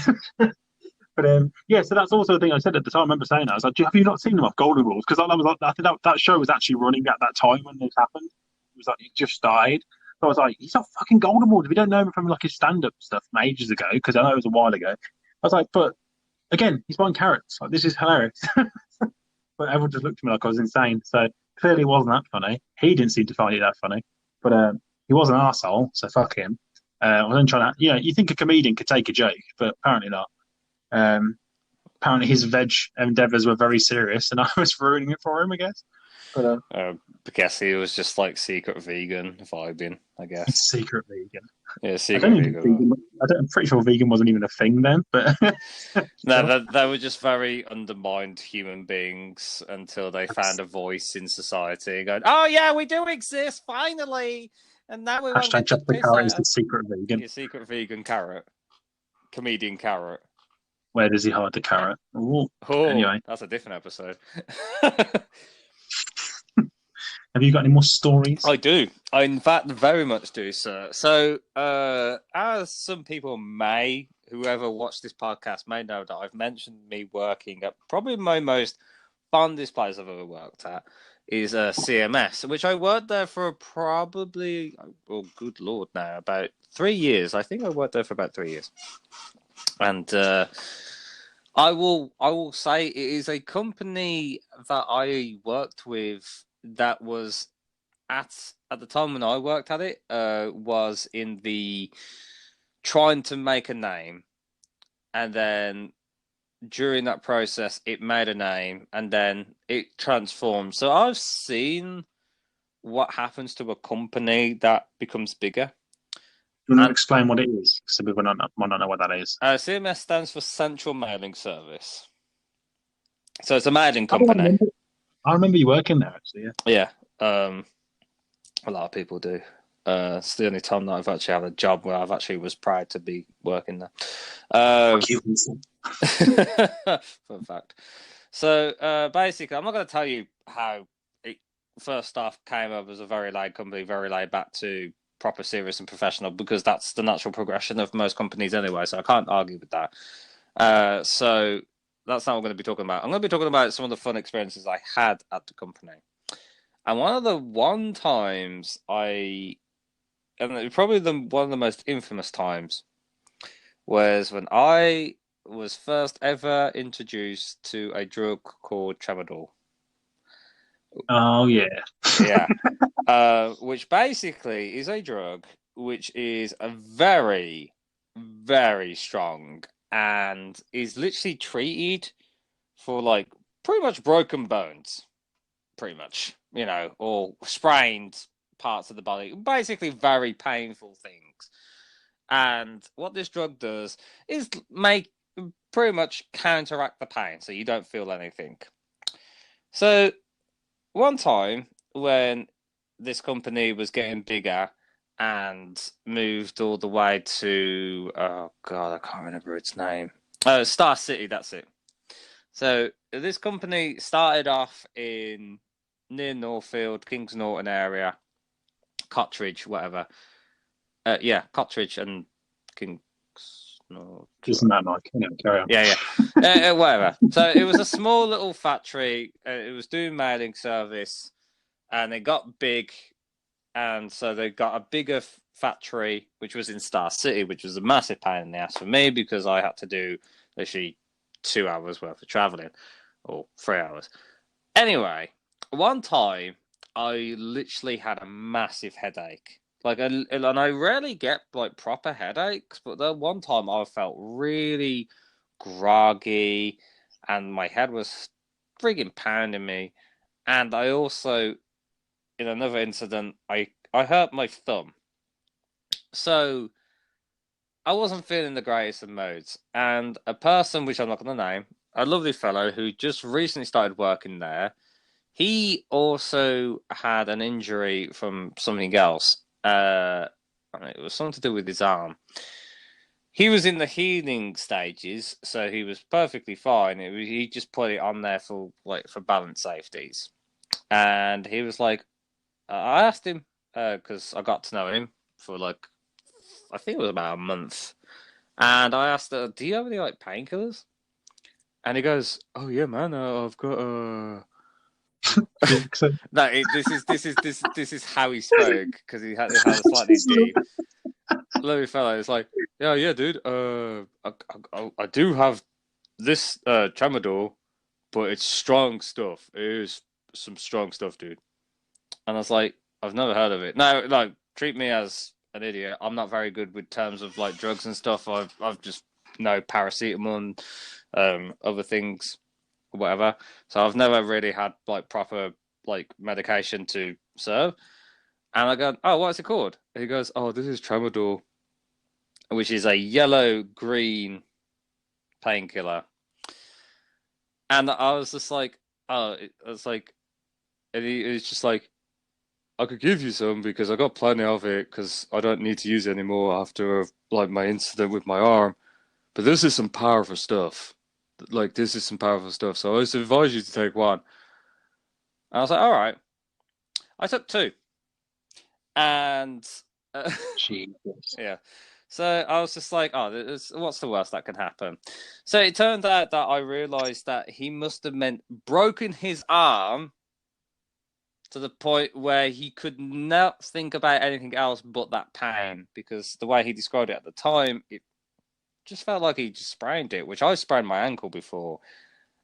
but yeah, so that's also the thing I said at the time. I remember saying that I was like, "Have you not seen them off Golden Rules?" Because I was like, I think that show was actually running at that time when this happened. It was like it just started. So I was like, "He's not fucking Golden Rules. We don't know him from like his stand-up stuff from ages ago because I know it was a while ago." I was like, "But again, he's buying carrots. Like this is hilarious." But everyone just looked at me like I was insane. So clearly, it wasn't that funny. He didn't seem to find it that funny, but he was an arsehole, so fuck him. I was then trying to, you think a comedian could take a joke, but apparently not. Um, apparently his veg endeavors were very serious, and I was ruining it for him, I guess. But I guess he was just like secret vegan vibing, I guess. secret vegan. Yeah, I don't secret even think vegan. vegan. I'm pretty sure vegan wasn't even a thing then. But No, still, they were just very undermined human beings until they found a voice in society going, oh, yeah, we do exist, finally. And now we won't hashtag get the just the piss carrot out is the of secret vegan. your secret vegan carrot, comedian carrot. Where does he hide the carrot? Ooh. Oh, Anyway, that's a different episode. have you got any more stories? I do. I, in fact, very much do, sir. So, as some people may, whoever watched this podcast may know that I've mentioned me working at probably my most fondest place I've ever worked at is CMS, which I worked there for probably, oh, good lord, now about 3 years. I think I worked there for about 3 years, and I will say it is a company that I worked with that was at the time when I worked at it was in the trying to make a name, and then during that process it made a name and then it transformed. So I've seen what happens to a company that becomes bigger. Do you want to And explain what it is? So people might not know what that is. CMS stands for Central Mailing Service. So it's a mailing I don't company. remember. I remember you working there actually. Yeah. Yeah. Um, a lot of people do. It's the only time that I've actually had a job where I've actually was proud to be working there. Fuck you, Winston. Fun fact. So basically, I'm not going to tell you how it first off came up as a very laid company, very laid back to proper serious and professional, because that's the natural progression of most companies anyway. So I can't argue with that. So that's not what I'm going to be talking about. I'm going to be talking about some of the fun experiences I had at the company. And one times and probably one of the most infamous times was when I was first ever introduced to a drug called tramadol. Oh yeah. Yeah, which basically is a drug which is a very, very strong and is literally treated for like pretty much broken bones, pretty much, or sprained parts of the body, basically very painful things. And what this drug does is make pretty much counteract the pain so you don't feel anything. So one time when this company was getting bigger and moved all the way to, oh god, I can't remember its name. Star City, that's it. So this company started off in near Northfield, Kings Norton area, Cottridge, whatever. Yeah, Cottridge and Kings Norton. Isn't that like, carry on. Yeah, yeah. Whatever. So it was a small little factory. It was doing mailing service, and it got big, and so they got a bigger factory, which was in Star City, which was a massive pain in the ass for me because I had to do literally 2 hours worth of traveling, or 3 hours. Anyway, one time I literally had a massive headache. And I rarely get like proper headaches, but the one time I felt really groggy, and my head was frigging pounding me. And I also, in another incident, I hurt my thumb. So I wasn't feeling the greatest of moods. And a person, which I'm not going to name, a lovely fellow who just recently started working there, he also had an injury from something else. It was something to do with his arm. He was in the healing stages, so he was perfectly fine. He just put it on there for balance safeties, and he was like, I asked him because I got to know him for like I think it was about a month, and I asked, "Do you have any like painkillers?" And he goes, "Oh yeah, man, I've got No, this is how he spoke because he had a slightly deep. Lovely fellow. It's like, yeah, yeah, dude. I do have this tramadol, but it's strong stuff. It is some strong stuff, dude. And I was like, I've never heard of it. No, like, treat me as an idiot. I'm not very good with terms of like drugs and stuff. I've just know paracetamol and other things, whatever. So I've never really had like proper like medication to serve. And I go, oh, what's it called? And he goes, oh, this is tramadol, which is a yellow green painkiller. And I was just like, oh, it's like, and it's just like, I could give you some because I got plenty of it because I don't need to use it anymore after like my incident with my arm. But this is some powerful stuff. Like this is some powerful stuff. So I just advise you to take one. And I was like, all right. I took two, and Jesus. yeah. So I was just like, oh, what's the worst that can happen? So it turned out that I realized that he must have meant broken his arm to the point where he could not think about anything else but that pain, because the way he described it at the time, it just felt like he just sprained it, which I sprained my ankle before,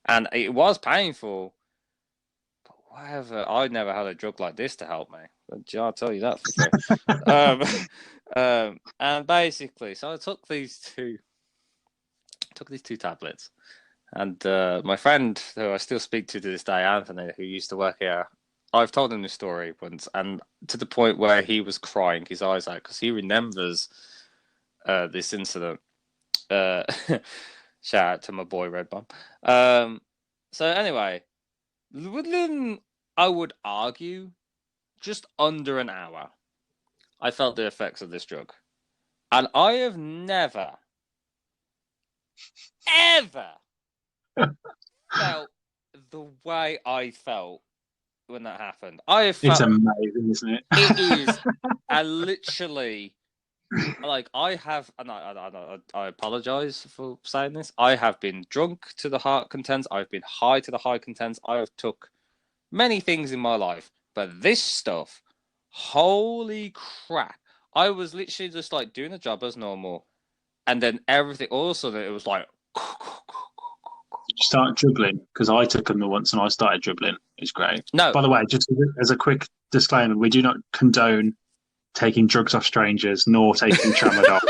and it was painful. But whatever, I never had a drug like this to help me. I'll tell you that for free. And basically, so I took these two tablets, and my friend, who I still speak to this day, Anthony, who used to work here, I've told him this story once, and to the point where he was crying his eyes out because he remembers this incident. Uh, Shout out to my boy Red Bomb. So anyway, Woodland, I would argue, just under an hour, I felt the effects of this drug. And I have never, ever felt the way I felt when that happened. I have It's felt amazing, isn't it? it is. I literally like I have, and I apologize for saying this. I have been drunk to the heart contents. I've been high to the high contents. I have took many things in my life, but this stuff, holy crap! I was literally just like doing the job as normal, and then everything. All of a sudden, it was like. You start dribbling because I took them once and I started dribbling. It's great. No, By the way, just as a quick disclaimer, we do not condone taking drugs off strangers, nor taking tramadol,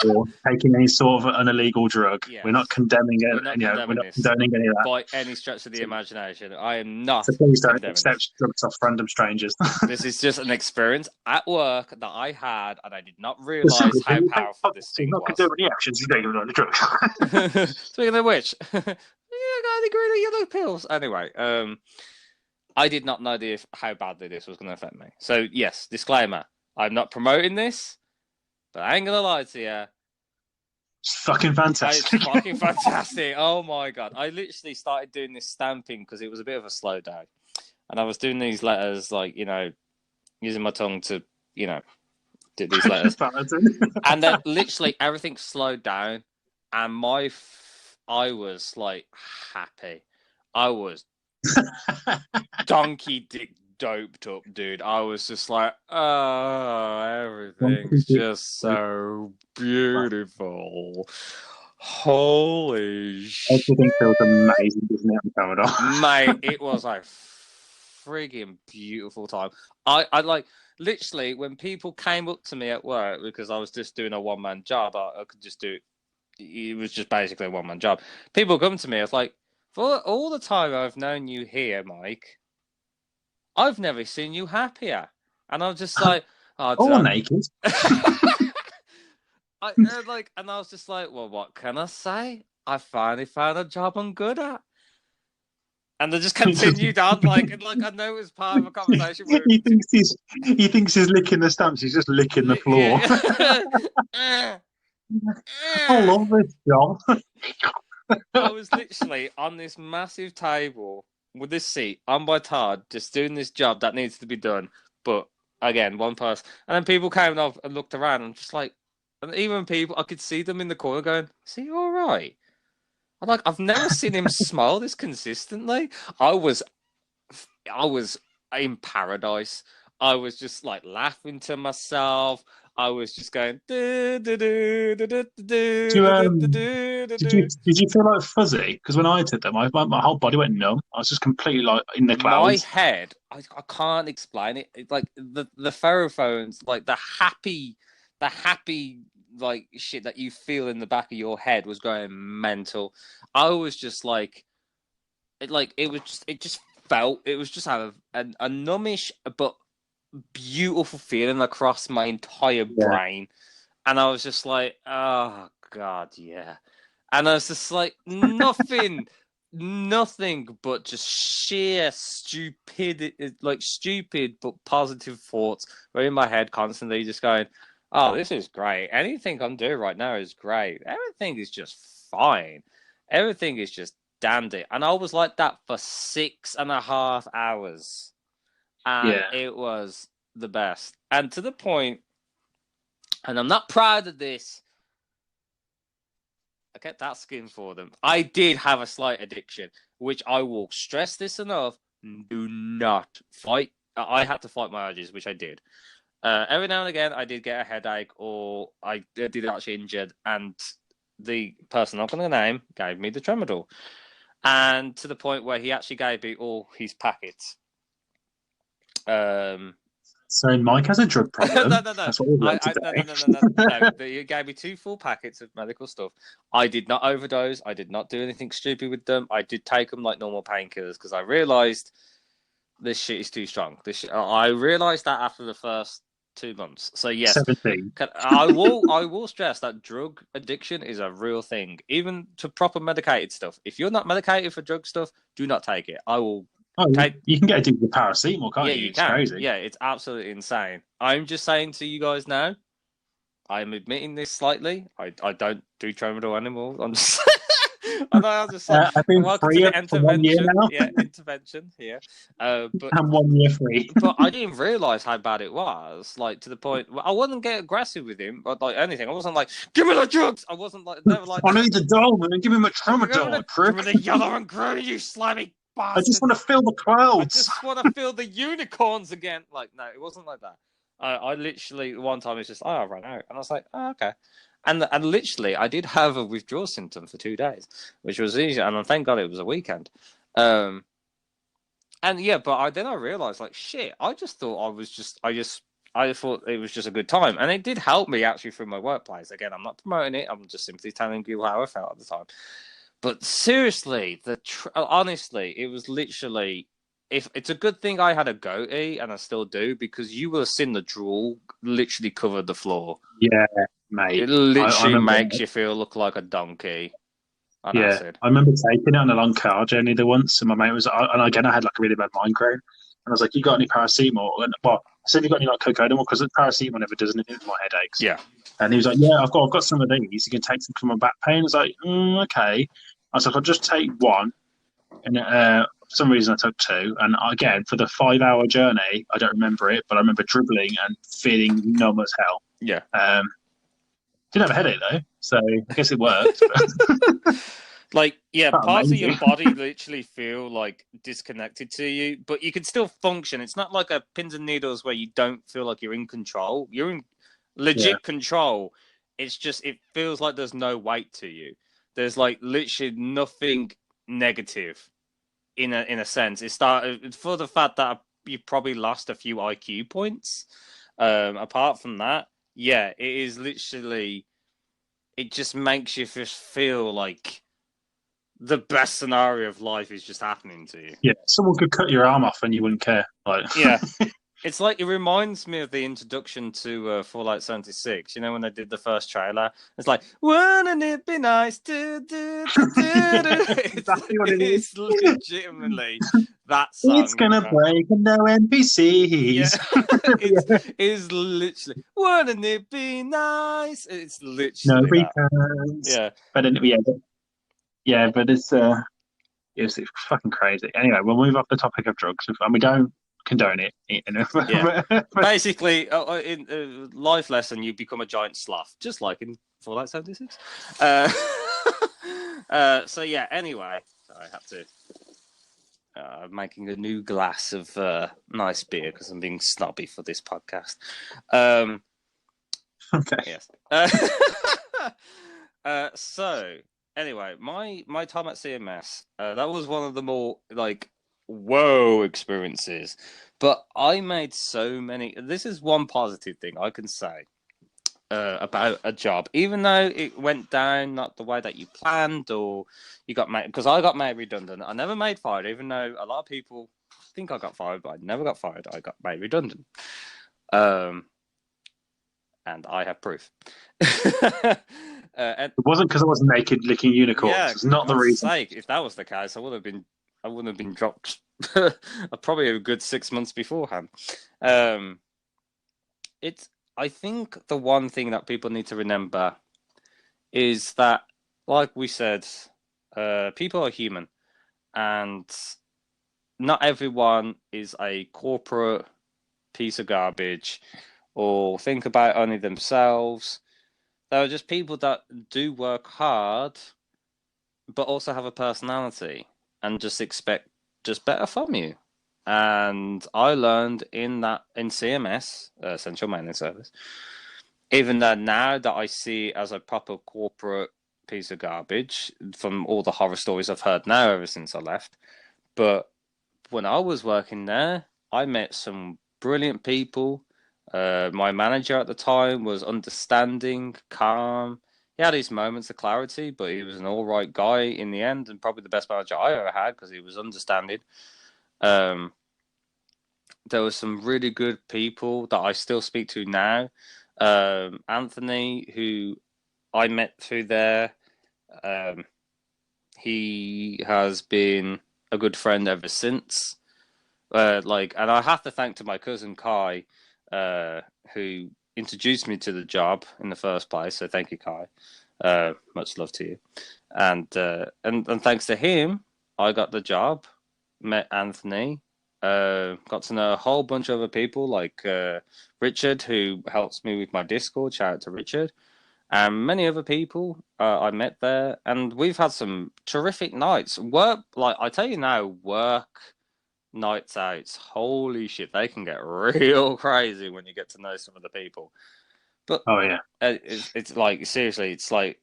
or taking any sort of an illegal drug. yes. We're not condemning it. We're not We're condemning not this condoning any of that. by any stretch of the imagination. I am not So please don't condemning accept this. drugs off random strangers. This is just an experience at work that I had, and I did not realise how powerful this thing not was. condone any actions you take on the drugs. Speaking of which, yeah, I got the green yellow pills. Anyway, I did not know how badly this was going to affect me. So yes, disclaimer: I'm not promoting this, but I ain't gonna lie to you. It's fucking fantastic. It's fucking fantastic. Oh my god. I literally started doing this stamping because it was a bit of a slow day. And I was doing these letters, like, using my tongue to, do these letters. And then literally everything slowed down. And I was like happy. I was donkey dick doped up, dude. I was just like, oh, everything's just so beautiful. Holy shit. Everything feels amazing, doesn't it, mate? It was a friggin' beautiful time. I like literally when people came up to me at work because I was just doing a one-man job. I could just do it was just basically a one-man job. People come to me, I was like, for all the time I've known you here, Mike, I've never seen you happier. And I was just like, oh, naked. and I was just like, well, what can I say? I finally found a job I'm good at. And they just continued on, like I know it was part of a conversation. Where he thinks he's licking the stamps. He's just licking the floor. Yeah. I love this job. I was literally on this massive table with this seat on my tard, just doing this job that needs to be done. But again, one person, and then people came up and looked around, and just like, and even people, I could see them in the corner going, "Is he all right?" I'm like, I've never seen him smile this consistently. I was in paradise. I was just like laughing to myself. I was just going. Did you feel like fuzzy? Because when I did them, my whole body went numb. I was just completely like in the clouds. My head, I can't explain it. It's like the pherophones, like the happy like shit that you feel in the back of your head was going mental. I was just like, it just had a numbish but beautiful feeling across my entire brain, and I was just like, oh god, yeah. And I was just like, nothing but just sheer stupid but positive thoughts were in my head constantly, just going, oh, this is great. Anything I'm doing right now is great. Everything is just fine. Everything is just dandy. And I was like that for 6.5 hours. And it was the best. And to the point, and I'm not proud of this, I kept asking for them. I did have a slight addiction, which I will stress this enough. Do not fight. I had to fight my urges, which I did. Every now and again, I did get a headache, or I did actually injured, and the person I'm going to name gave me the tramadol, and to the point where he actually gave me all his packets. So Mike has a drug problem. No. That's what we've learned today. No. He gave me 2 full packets of medical stuff. I did not overdose. I did not do anything stupid with them. I did take them like normal painkillers because I realized this shit is too strong. I realized that after the first 2 months. So yes, 17. I will stress that drug addiction is a real thing, even to proper medicated stuff. If you're not medicated for drug stuff, do not take it. I will Oh, Okay, you can get addicted to paracetamol, yeah, can't you? you It's can. crazy. Yeah, it's absolutely insane. I'm just saying to you guys now, I'm admitting this slightly. I don't do tramadol anymore. I'm just. I know. I'm just like, I've been welcome to free the for 1 year intervention. now. Yeah, intervention here. But I'm 1 year free. I didn't realize how bad it was. Like to the point, I wouldn't get aggressive with him, but like anything, I wasn't like, give me the drugs. I wasn't like never like I that. need the doll, man. Give me my Give tramadol, prick. me the yellow and green, you slimy I just bastard. want to feel the I clouds. just want to feel the unicorns again. Like, no, it wasn't like that. I literally, one time, it's just, oh, I ran out. And I was like, oh, okay. And literally, I did have a withdrawal symptom for 2 days, which was easy. And thank God it was a weekend. And yeah, but then I realized, like, shit, I just thought I thought it was just a good time. And it did help me actually through my workplace. Again, I'm not promoting it. I'm just simply telling people how I felt at the time. But seriously, honestly, it was literally. If it's a good thing I had a goatee, and I still do, because you will have seen the drool literally covered the floor. Yeah, It mate. I literally remember. makes you feel look like a donkey on Yeah, acid. I remember taking it on a long car journey there once, and my mate was, and again, I had like a really bad migraine, and I was like, "You got any paracetamol?" And well, I said, "You got any like cocaine?" Because the paracetamol never does anything for my headaches. Yeah, And he was like, "Yeah, I've got some of these. You can take some for my back pain." I was like, "Okay." I was like, "I'll just take one," and for some reason I took two. And again, for the 5 hour journey, I don't remember it, but I remember dribbling and feeling numb as hell. yeah. Didn't have a headache though, so I guess it worked. But Like, yeah, felt parts of your amazing. body literally feel like disconnected to you, but you can still function. It's not like a pins and needles where you don't feel like you're in control. You're in Yeah. legit control. It's just, it feels like there's no weight to you. There's like literally nothing negative in a sense. It started for the fact that you probably lost a few IQ points. Apart from that, yeah, it is literally, it just makes you just feel like the best scenario of life is just happening to you. Yeah, someone could cut your arm off and you wouldn't care. Like, Yeah. It's like, it reminds me of the introduction to Fallout 76. You know, when they did the first trailer, it's like, wouldn't it be nice to do, to do, do? exactly what it is. It's legitimately that It's song, you gonna know. break and no Yeah, NPCs. it's literally, wouldn't it be nice? It's No literally that. returns. Yeah, But but it's fucking crazy. Anyway, we'll move off the topic of drugs, and we don't condone it. yeah. Basically, in life lesson, you become a giant sloth, just like in Fallout 76. Uh, so yeah. Anyway, I have to. I'm making a new glass of nice beer because I'm being snobby for this podcast. Okay. Yes. So anyway, my time at CMS, that was one of the more like whoa experiences. But I made so many. This is one positive thing I can say about a job, even though it went down not the way that you planned or you got made. Because I got made redundant. I never made fired, even though a lot of people think I got fired, but I never got fired. I got made redundant. And I have proof. And It wasn't because I wasn't naked licking unicorns. yeah, It's not the God's reason. sake, if that was the case, I wouldn't have been dropped probably a good 6 months beforehand. It's, I think the one thing that people need to remember is that, like we said, people are human, and not everyone is a corporate piece of garbage or think about only themselves. There are just people that do work hard, but also have a personality and just expect just better from you. And I learned in CMS, Central Maintenance Service, even though now that I see it as a proper corporate piece of garbage from all the horror stories I've heard now ever since I left. But when I was working there, I met some brilliant people. My manager at the time was understanding, calm. He had his moments of clarity, but he was an all right guy in the end, and probably the best manager I ever had because he was understanding. Um, there were some really good people that I still speak to now. Anthony, who I met through there, um, he has been a good friend ever since. and I have to thank to my cousin Kai, who introduced me to the job in the first place. So thank you, Kai. Much love to you. And thanks to him, I got the job, met Anthony, got to know a whole bunch of other people like Richard, who helps me with my Discord. Shout out to Richard. And many other people I met there, and we've had some terrific nights. Work, like I tell you now, work nights out. Holy shit, they can get real crazy when you get to know some of the people. But Oh yeah. it's like seriously, it's like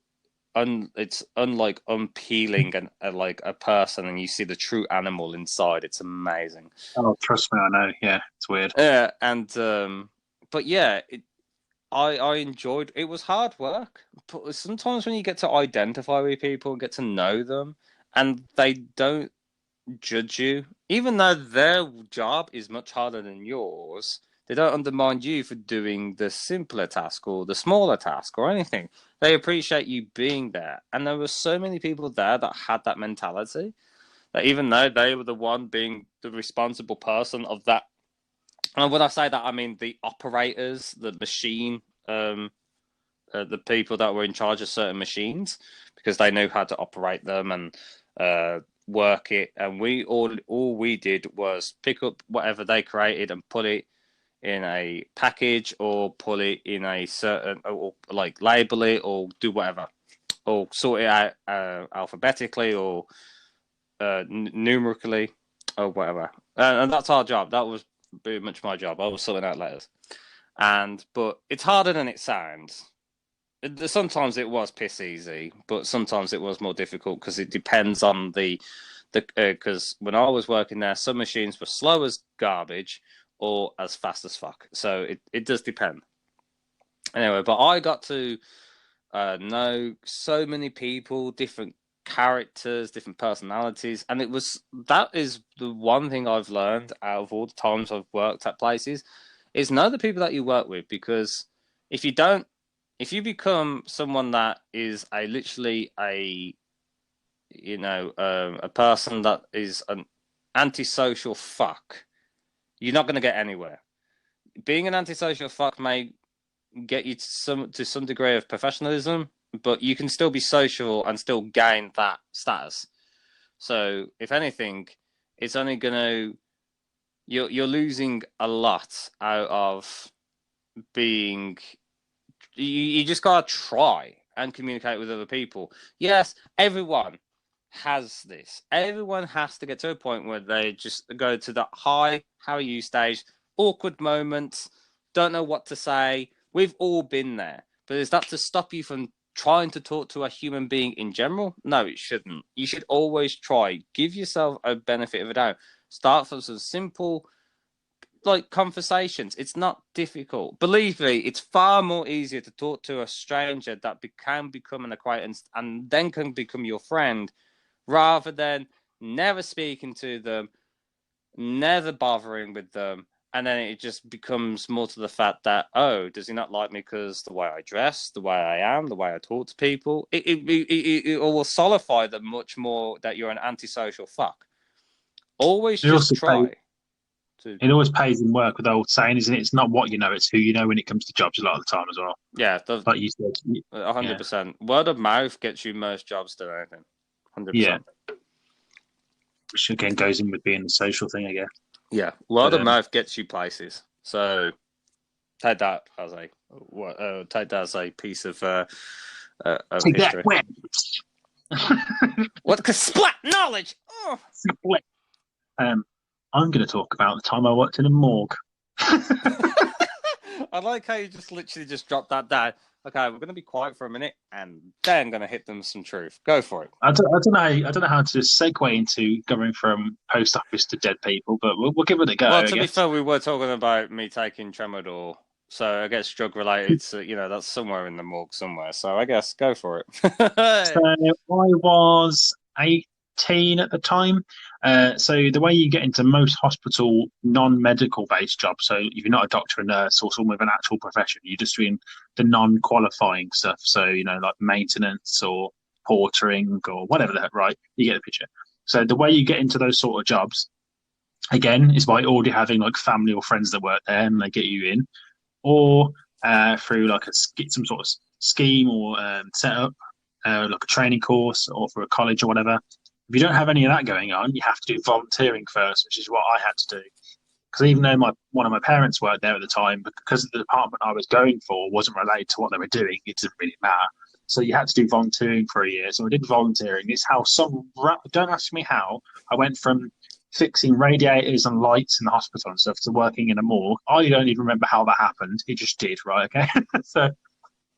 it's unlike unpeeling like a person, and you see the true animal inside. It's amazing. Oh, trust me, I know. Yeah, it's weird. Yeah, and but yeah, I enjoyed. It was hard work, but sometimes when you get to identify with people, get to know them, and they don't judge you, even though their job is much harder than yours. They don't undermine you for doing the simpler task or the smaller task or anything. They appreciate you being there. And there were so many people there that had that mentality that even though they were the one being the responsible person of that, and when I say that, I mean the operators, the machine, the people that were in charge of certain machines, because they knew how to operate them and work it. And we all we did was pick up whatever they created and put it in a package or put it in a certain, or like label it or do whatever, or sort it out alphabetically or numerically or whatever. And that's our job. That was pretty much my job. I was sorting out letters. But it's harder than it sounds. Sometimes it was piss easy, but sometimes it was more difficult because it depends on the because when I was working there, some machines were slow as garbage or as fast as fuck. So it does depend. Anyway, but I got to know so many people, different characters, different personalities, and that is the one thing I've learned out of all the times I've worked at places is know the people that you work with, because if you don't, if you become someone that is literally a a person that is an antisocial fuck, you're not going to get anywhere. Being an antisocial fuck may get you to some degree of professionalism, but you can still be social and still gain that status. So if anything, it's only going to you're losing a lot out of being. You just gotta try and communicate with other people. Yes, everyone has this. Everyone has to get to a point where they just go to the hi, how are you stage, awkward moments, don't know what to say. We've all been there. But is that to stop you from trying to talk to a human being in general? No, it shouldn't. You should always try. Give yourself a benefit of a doubt. Start from some simple like conversations. It's not difficult. Believe me, it's far more easier to talk to a stranger that can become an acquaintance and then can become your friend, rather than never speaking to them, never bothering with them, and then it just becomes more to the fact that, oh, does he not like me because the way I dress, the way I am, the way I talk to people? It will solidify them much more that you're an antisocial fuck. Always It just also pays, try to. it always pays in work with the old saying, isn't it? It's not what you know, it's who you know when it comes to jobs a lot of the time as well. Yeah, Like you said, yeah, 100%. Word of mouth gets you most jobs than anything. yeah. 100%. Which again goes in with being the social thing, I guess. Yeah, word But of mouth gets you places. So take that as a piece of take that, history. win. What? Cause splat knowledge. Oh. I'm going to talk about the time I worked in a morgue. I like how you just literally just dropped that down. Okay, we're going to be quiet for a minute, and then going to hit them some truth. Go for it. I don't know how to segue into going from post office to dead people, but we'll give it a go. Well, I to be guess. fair, we were talking about me taking Tramadol, so I guess drug related. So, that's somewhere in the morgue somewhere. So I guess go for it. So I was 18 at the time. So the way you get into most hospital non-medical based jobs, so if you're not a doctor, a nurse, or someone with an actual profession, you're just doing the non-qualifying stuff. So like maintenance or portering or whatever that, right? You get the picture. So the way you get into those sort of jobs Again, is by already having like family or friends that work there and they get you in, or through like some sort of scheme or setup, like a training course or for a college or whatever. If you don't have any of that going on, you have to do volunteering first, which is what I had to do. Because even though one of my parents worked there at the time, but because the department I was going for wasn't related to what they were doing, it didn't really matter. So you had to do volunteering for a year. So I did volunteering. It's how don't ask me how I went from fixing radiators and lights in the hospital and stuff to working in a morgue. I don't even remember how that happened. It just did, right? Okay. So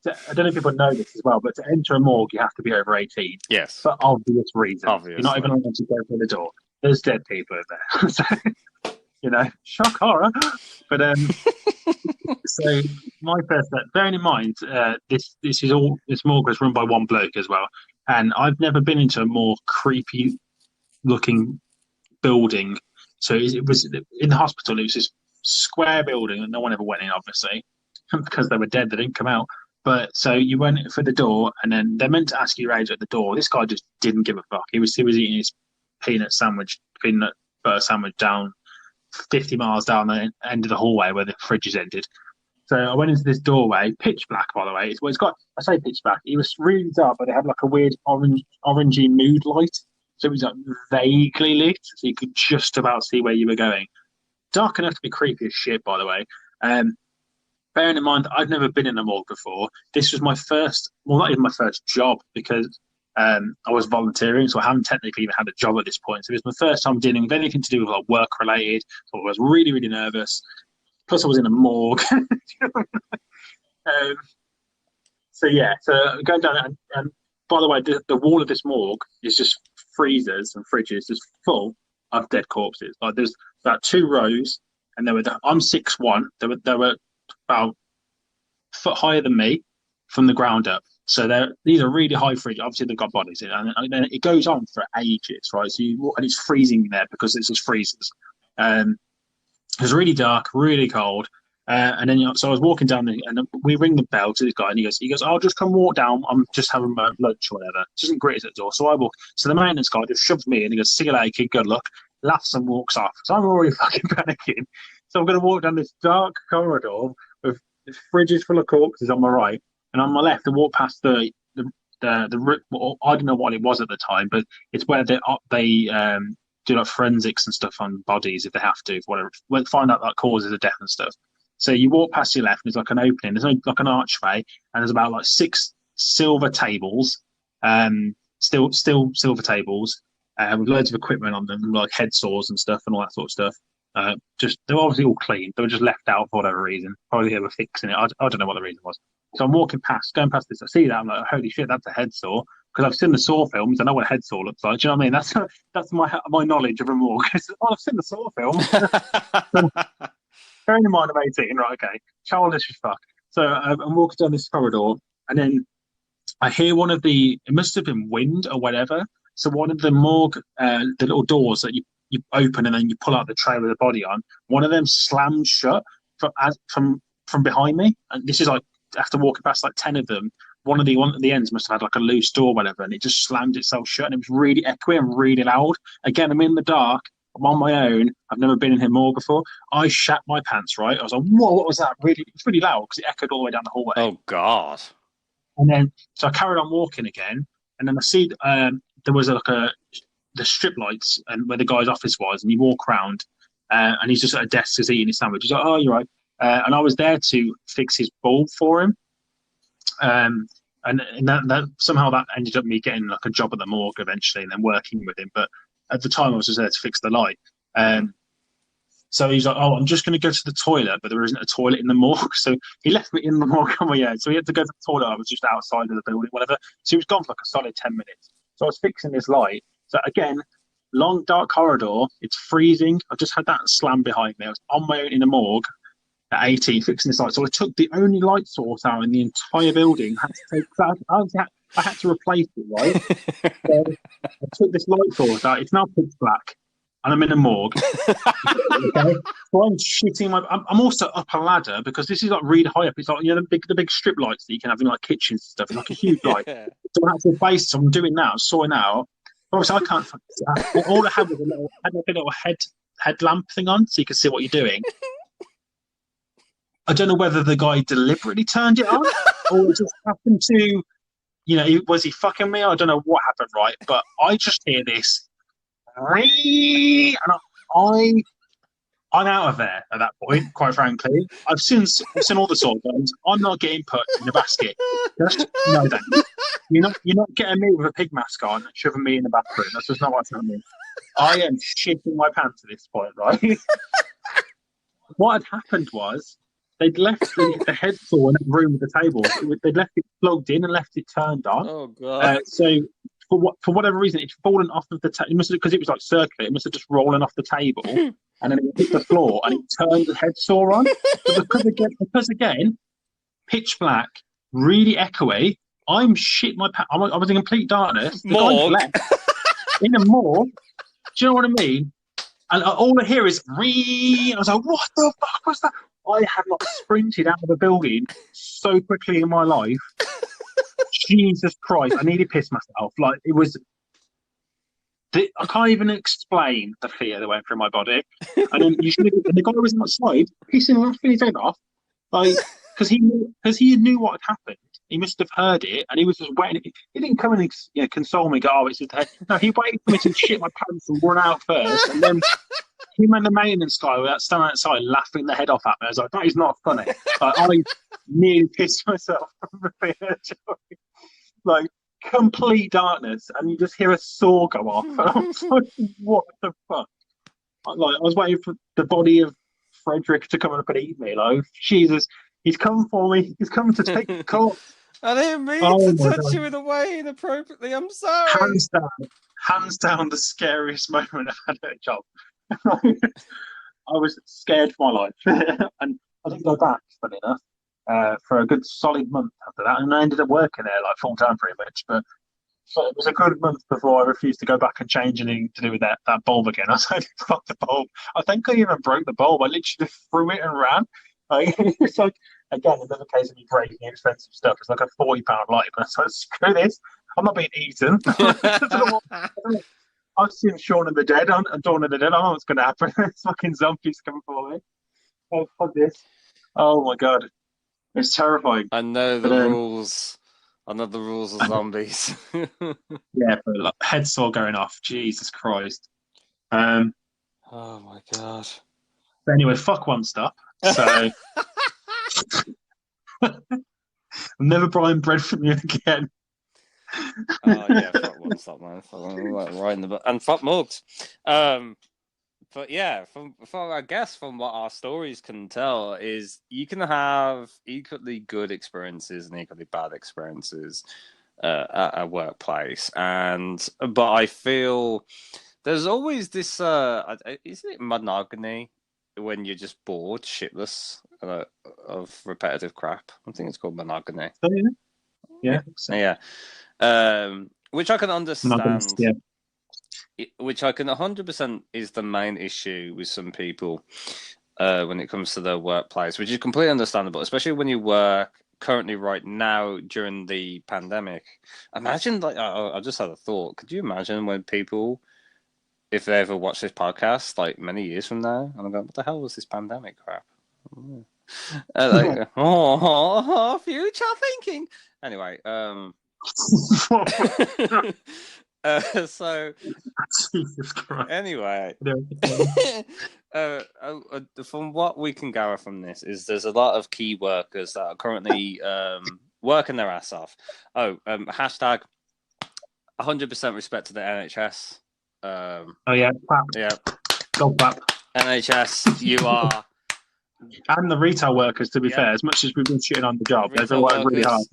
I don't know if people know this as well, but to enter a morgue, you have to be over 18 Yes, for obvious reasons. You're not even obviously. allowed to go through the door. There's dead people in there. So, shock horror. But so my first step, bearing in mind, this morgue was run by one bloke as well, and I've never been into a more creepy looking building. So it was in the hospital. It was this square building that no one ever went in, obviously, because they were dead. They didn't come out. But so you went for the door, and then they're meant to ask you your age at the door. This guy just didn't give a fuck. He was eating his peanut butter sandwich down 50 miles down the end of the hallway where the fridges ended. So I went into this doorway, pitch black, by the way. It's got, I say pitch black. It was really dark, but it had like a weird orangey mood light. So it was like vaguely lit, so you could just about see where you were going. Dark enough to be creepy as shit, by the way. Um, Bearing in mind, I've never been in a morgue before. This was my first, well, not even my first job because I was volunteering, so I haven't technically even had a job at this point. So it was my first time dealing with anything to do with like work related. So I was really, really nervous. Plus, I was in a morgue. um, so yeah, so going down, and by the way, the wall of this morgue is just freezers and fridges, just full of dead corpses. Like there's about two rows, and I'm 6'1". There were about a foot higher than me from the ground up. So these are really high fridge. Obviously, they've got bodies in, and then it goes on for ages, right? And it's freezing there because it's just freezers. Um, it was really dark, really cold. And then, so I was walking down, and we ring the bell to this guy, and he goes, "I'll just come walk down. I'm just having my lunch or whatever." Doesn't greet us at the door, so I walk. So the maintenance guy just shoves me in. He goes, "See you later, kid. Good luck." Laughs and walks off. So I'm already fucking panicking. So I'm going to walk down this dark corridor with fridges full of corpses on my right, and on my left, I walk past well, I don't know what it was at the time, but it's where they do like forensics and stuff on bodies if they have to, whatever. Find out like causes of death and stuff. So you walk past your left, and there's like an opening. There's like an archway, and there's about like six silver tables, still silver tables, with loads of equipment on them, like head saws and stuff, and all that sort of stuff. Just they were obviously all clean. They were just left out for whatever reason. Probably they were fixing it. I don't know what the reason was. So I'm going past this. I see that. I'm like, holy shit, that's a head saw. Because I've seen the Saw films. I know what a head saw looks like. Do you know what I mean? That's my knowledge of a morgue. Oh, I've seen the Saw films. Bearing in mind I'm 18, right? Okay, childish as fuck. So I'm walking down this corridor, and then I hear one of it must have been wind or whatever. So one of the morgue, the little doors that you open and then you pull out the tray with the body on, one of them slammed shut from behind me. And this is like after walking past like 10 of them, one at the ends must have had like a loose door or whatever, and it just slammed itself shut, and it was really echoey and really loud. Again, I'm in the dark. I'm on my own. I've never been in here more before. I shat my pants, right? I was like, whoa, what was that? It's really loud because it echoed all the way down the hallway. Oh God. And then, so I carried on walking again. And then I see there was the strip lights and where the guy's office was. And you walk around and he's just at a desk, just eating his sandwich. He's like, "Oh, you're right." And I was there to fix his bulb for him. And that somehow that ended up me getting like a job at the morgue eventually and then working with him. But at the time, I was just there to fix the light. So he's like, "Oh, I'm just going to go to the toilet," but there isn't a toilet in the morgue. So he left me in the morgue on my own. So he had to go to the toilet. I was just outside of the building, whatever. So he was gone for like a solid 10 minutes. So I was fixing this light. So again, long, dark corridor. It's freezing. I just had that slam behind me. I was on my own in the morgue at 18 fixing this light. So I took the only light source out in the entire building. I had to replace it, right? So I took this light source out. It's now pitch black. And I'm in a morgue. Okay? So I'm shitting I'm also up a ladder because this is like really high up. It's like the big strip lights that you can have in like kitchens and stuff. It's like a huge light. Yeah. So I had to replace. So I'm doing now, sorting out. Obviously, I can't. All I had was a little head headlamp thing on so you can see what you're doing. I don't know whether the guy deliberately turned it on or it just happened to, was he fucking me? I don't know what happened, right? But I just hear this, and I I'm out of there at that point. Quite frankly, I've seen all the sort of games. I'm not getting put in a basket. Just no, thank you. You're not getting me with a pig mask on and shoving me in the bathroom. That's just not what's happening. I am shitting my pants at this point, right? What had happened was they'd left the head saw in the room with the tables. They'd left it plugged in and left it turned on. Oh god! So for whatever reason, it's fallen off of the table. It must have, because it was like circular. It must have just rollen off the table, and then it hit the floor and it turned the head saw on. But because again, pitch black, really echoey. I'm shit my pants. I was in complete darkness. The guy's left in a morgue. Do you know what I mean? And all I hear is "ree." I was like, "What the fuck was that?" I have not sprinted out of the building so quickly in my life. Jesus Christ! I nearly pissed myself. Like it was. I can't even explain the fear that went through my body. And then and the guy was outside, pissing laughing his head off, like because he knew what had happened. He must have heard it, and he was just waiting. He didn't come and console me. Go, oh, it's his head. No, he waited for me to shit my pants and run out first, and then him and the maintenance guy were standing outside laughing their head off at me. I was like, that is not funny. Like, I nearly pissed myself from the fear. Like complete darkness, and you just hear a saw go off. And I was like, what the fuck? I was waiting for the body of Frederick to come up and eat me. Like, Jesus, he's come for me. He's come to take the call. I didn't mean Oh to my touch God. you in a way inappropriately. I'm sorry. Hands down, the scariest moment I've had at a job. I was scared for my life, and I didn't go back. Funny enough, for a good solid month after that, and I ended up working there like full time pretty much. But so it was a good month before I refused to go back and change anything to do with that bulb again. I was like, fuck the bulb. I think I even broke the bulb. I literally just threw it and ran. Like, it's like, again, another case of me breaking expensive stuff. It's like a £40 light. And I was like, screw this. I'm not being eaten. I've seen Shaun of the Dead and Dawn of the Dead. I know what's going to happen. It's fucking zombies coming for me. Oh, fuck this. Oh, my God. It's terrifying. I know the rules. I know the rules of zombies. Yeah, but like, head saw going off. Jesus Christ. Oh my God. But anyway, fuck One Stop. So I'm never buying bread from you again. Oh yeah, fuck One Stop, man. Right in the butt. And fuck mugs. But yeah, from I guess from what our stories can tell is you can have equally good experiences and equally bad experiences at a workplace, but I feel there's always this isn't it monotony when you're just bored, shitless of repetitive crap. I think it's called monotony. Oh, yeah. Yeah. Which I can understand. Yeah. Which I can 100% is the main issue with some people when it comes to their workplace, which is completely understandable, especially when you work currently right now during the pandemic. Imagine, like, I just had a thought. Could you imagine when people, if they ever watch this podcast, like many years from now, and I'm going, what the hell was this pandemic crap? Like, future thinking. Anyway, so Jesus Christ. Anyway, from what we can gather from this is there's a lot of key workers that are currently working their ass off. Hashtag 100% respect to the NHS. Oh yeah, clap. Yeah, go clap. NHS, you are. And the retail workers, to be fair, as much as we've been shitting on the job, they've been working really hard.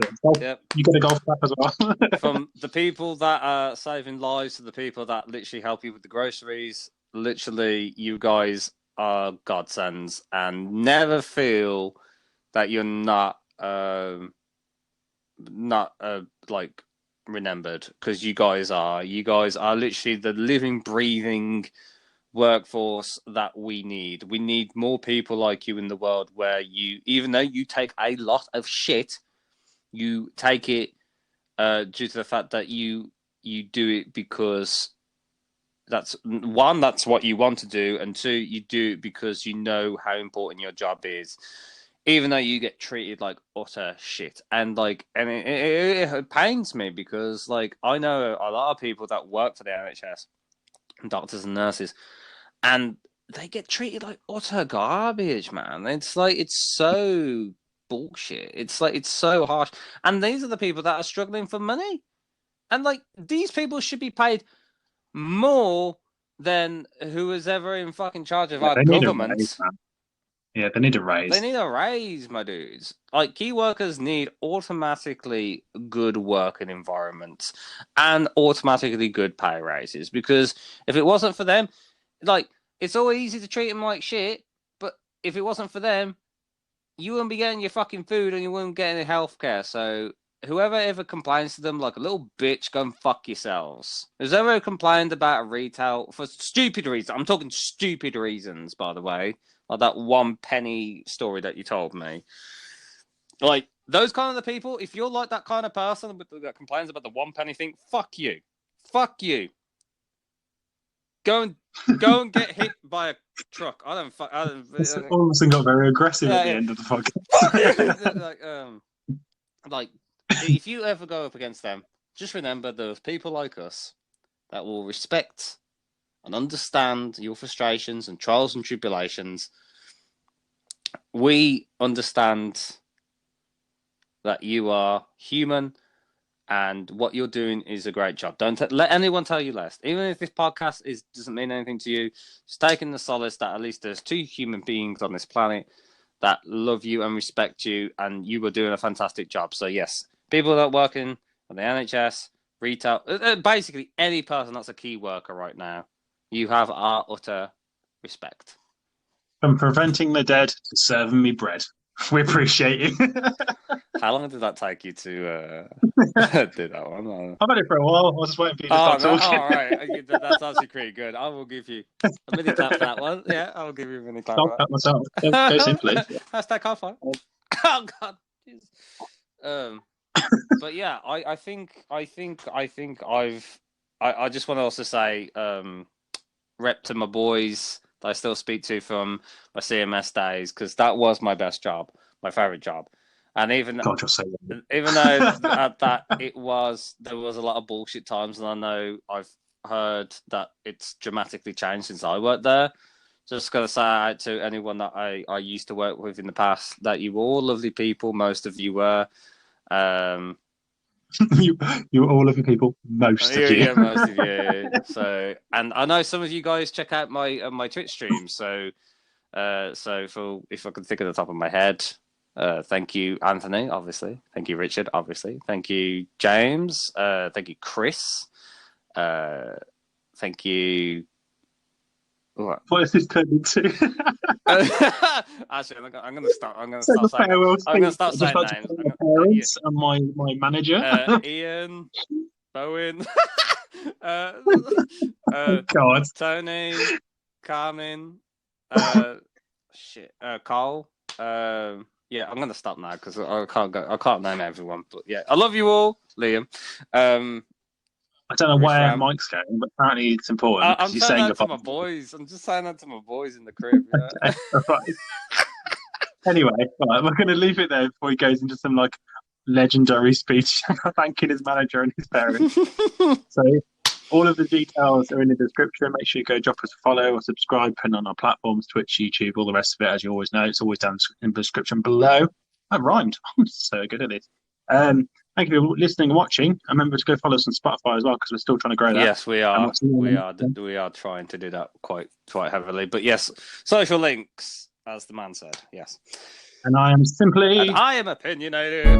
You got a golf clap as well. From the people that are saving lives to the people that literally help you with the groceries, literally, you guys are godsends, and never feel that you're not like remembered, because you guys are. You guys are literally the living, breathing workforce that we need. We need more people like you in the world, where you, even though you take a lot of shit, you take it due to the fact that you do it because that's one, that's what you want to do, and two, you do it because you know how important your job is, even though you get treated like utter shit. And it pains me because I know a lot of people that work for the NHS, doctors and nurses, and they get treated like utter garbage, man. It's so bullshit. It's so harsh. And these are the people that are struggling for money. And these people should be paid more than who was ever in fucking charge of our They need a raise, government. man. Yeah, they need a raise. They need a raise, my dudes. Key workers need automatically good working environments and automatically good pay raises, because if it wasn't for them, it's all easy to treat them like shit, but if it wasn't for them, you wouldn't be getting your fucking food and you wouldn't get any healthcare. So whoever ever complains to them like a little bitch, go and fuck yourselves. Who's ever complained about a retail for stupid reasons? I'm talking stupid reasons, by the way. Like that 1 penny story that you told me. Those kind of the people, if you're like that kind of person that complains about the 1 penny thing, fuck you. Fuck you. Go and get hit by a truck. All of a sudden got very aggressive at the end of the podcast. If you ever go up against them, just remember there's people like us that will respect and understand your frustrations and trials and tribulations. We understand that you are human and what you're doing is a great job. Don't let anyone tell you less. Even if this podcast doesn't mean anything to you, just taking the solace that at least there's 2 human beings on this planet that love you and respect you, and you were doing a fantastic job. So yes, people that are working on the NHS, retail, basically any person that's a key worker right now, you have our utter respect. From preventing the dead to serving me bread. We appreciate you. How long did that take you to do that one? I've had it for a while. I was just waiting for you to start talking. All right. That's actually pretty good. I will give you a mini clap for that one. Yeah, I will give you a mini clap. I'll clap myself. Go simply. Hashtag high five. Oh God. But yeah, I just want to also say rep to my boys that I still speak to from my CMS days, because that was my best job, my favorite job. And even though at that there was a lot of bullshit times, and I know I've heard that it's dramatically changed since I worked there. Just gonna say out to anyone that I used to work with in the past that you were all lovely people. Most of you were. You were all lovely people. Most of you. Yeah, most of you. So, and I know some of you guys check out my Twitch streams. So if I can think of the top of my head. Thank you, Anthony, obviously. Thank you, Richard, obviously. Thank you, James. Thank you, Chris. Thank you. What is this turned into? Actually, I'm going to start. I'm going to start saying names. My parents and my manager, Ian, Bowen, God, Tony, Carmen, Carl. Yeah, I'm gonna stop now because I can't name everyone. But yeah, I love you all, Liam. I don't know where Mike's going, but apparently it's important. I'm saying that to my boys. I'm just saying that to my boys in the crib. Yeah. Right. Anyway, we're going to leave it there before he goes into some legendary speech thanking his manager and his parents. So all of the details are in the description. Make sure you go drop us a follow or subscribe, put on our platforms, Twitch, YouTube, all the rest of it. As you always know, it's always down in the description below. That rhymed. I'm so good at this. Thank you for listening and watching. Remember to go follow us on Spotify as well, because we're still trying to grow that. Yes, we are. We are trying to do that quite heavily. But yes, social links, as the man said. Yes. And I am simply. And I am opinionated.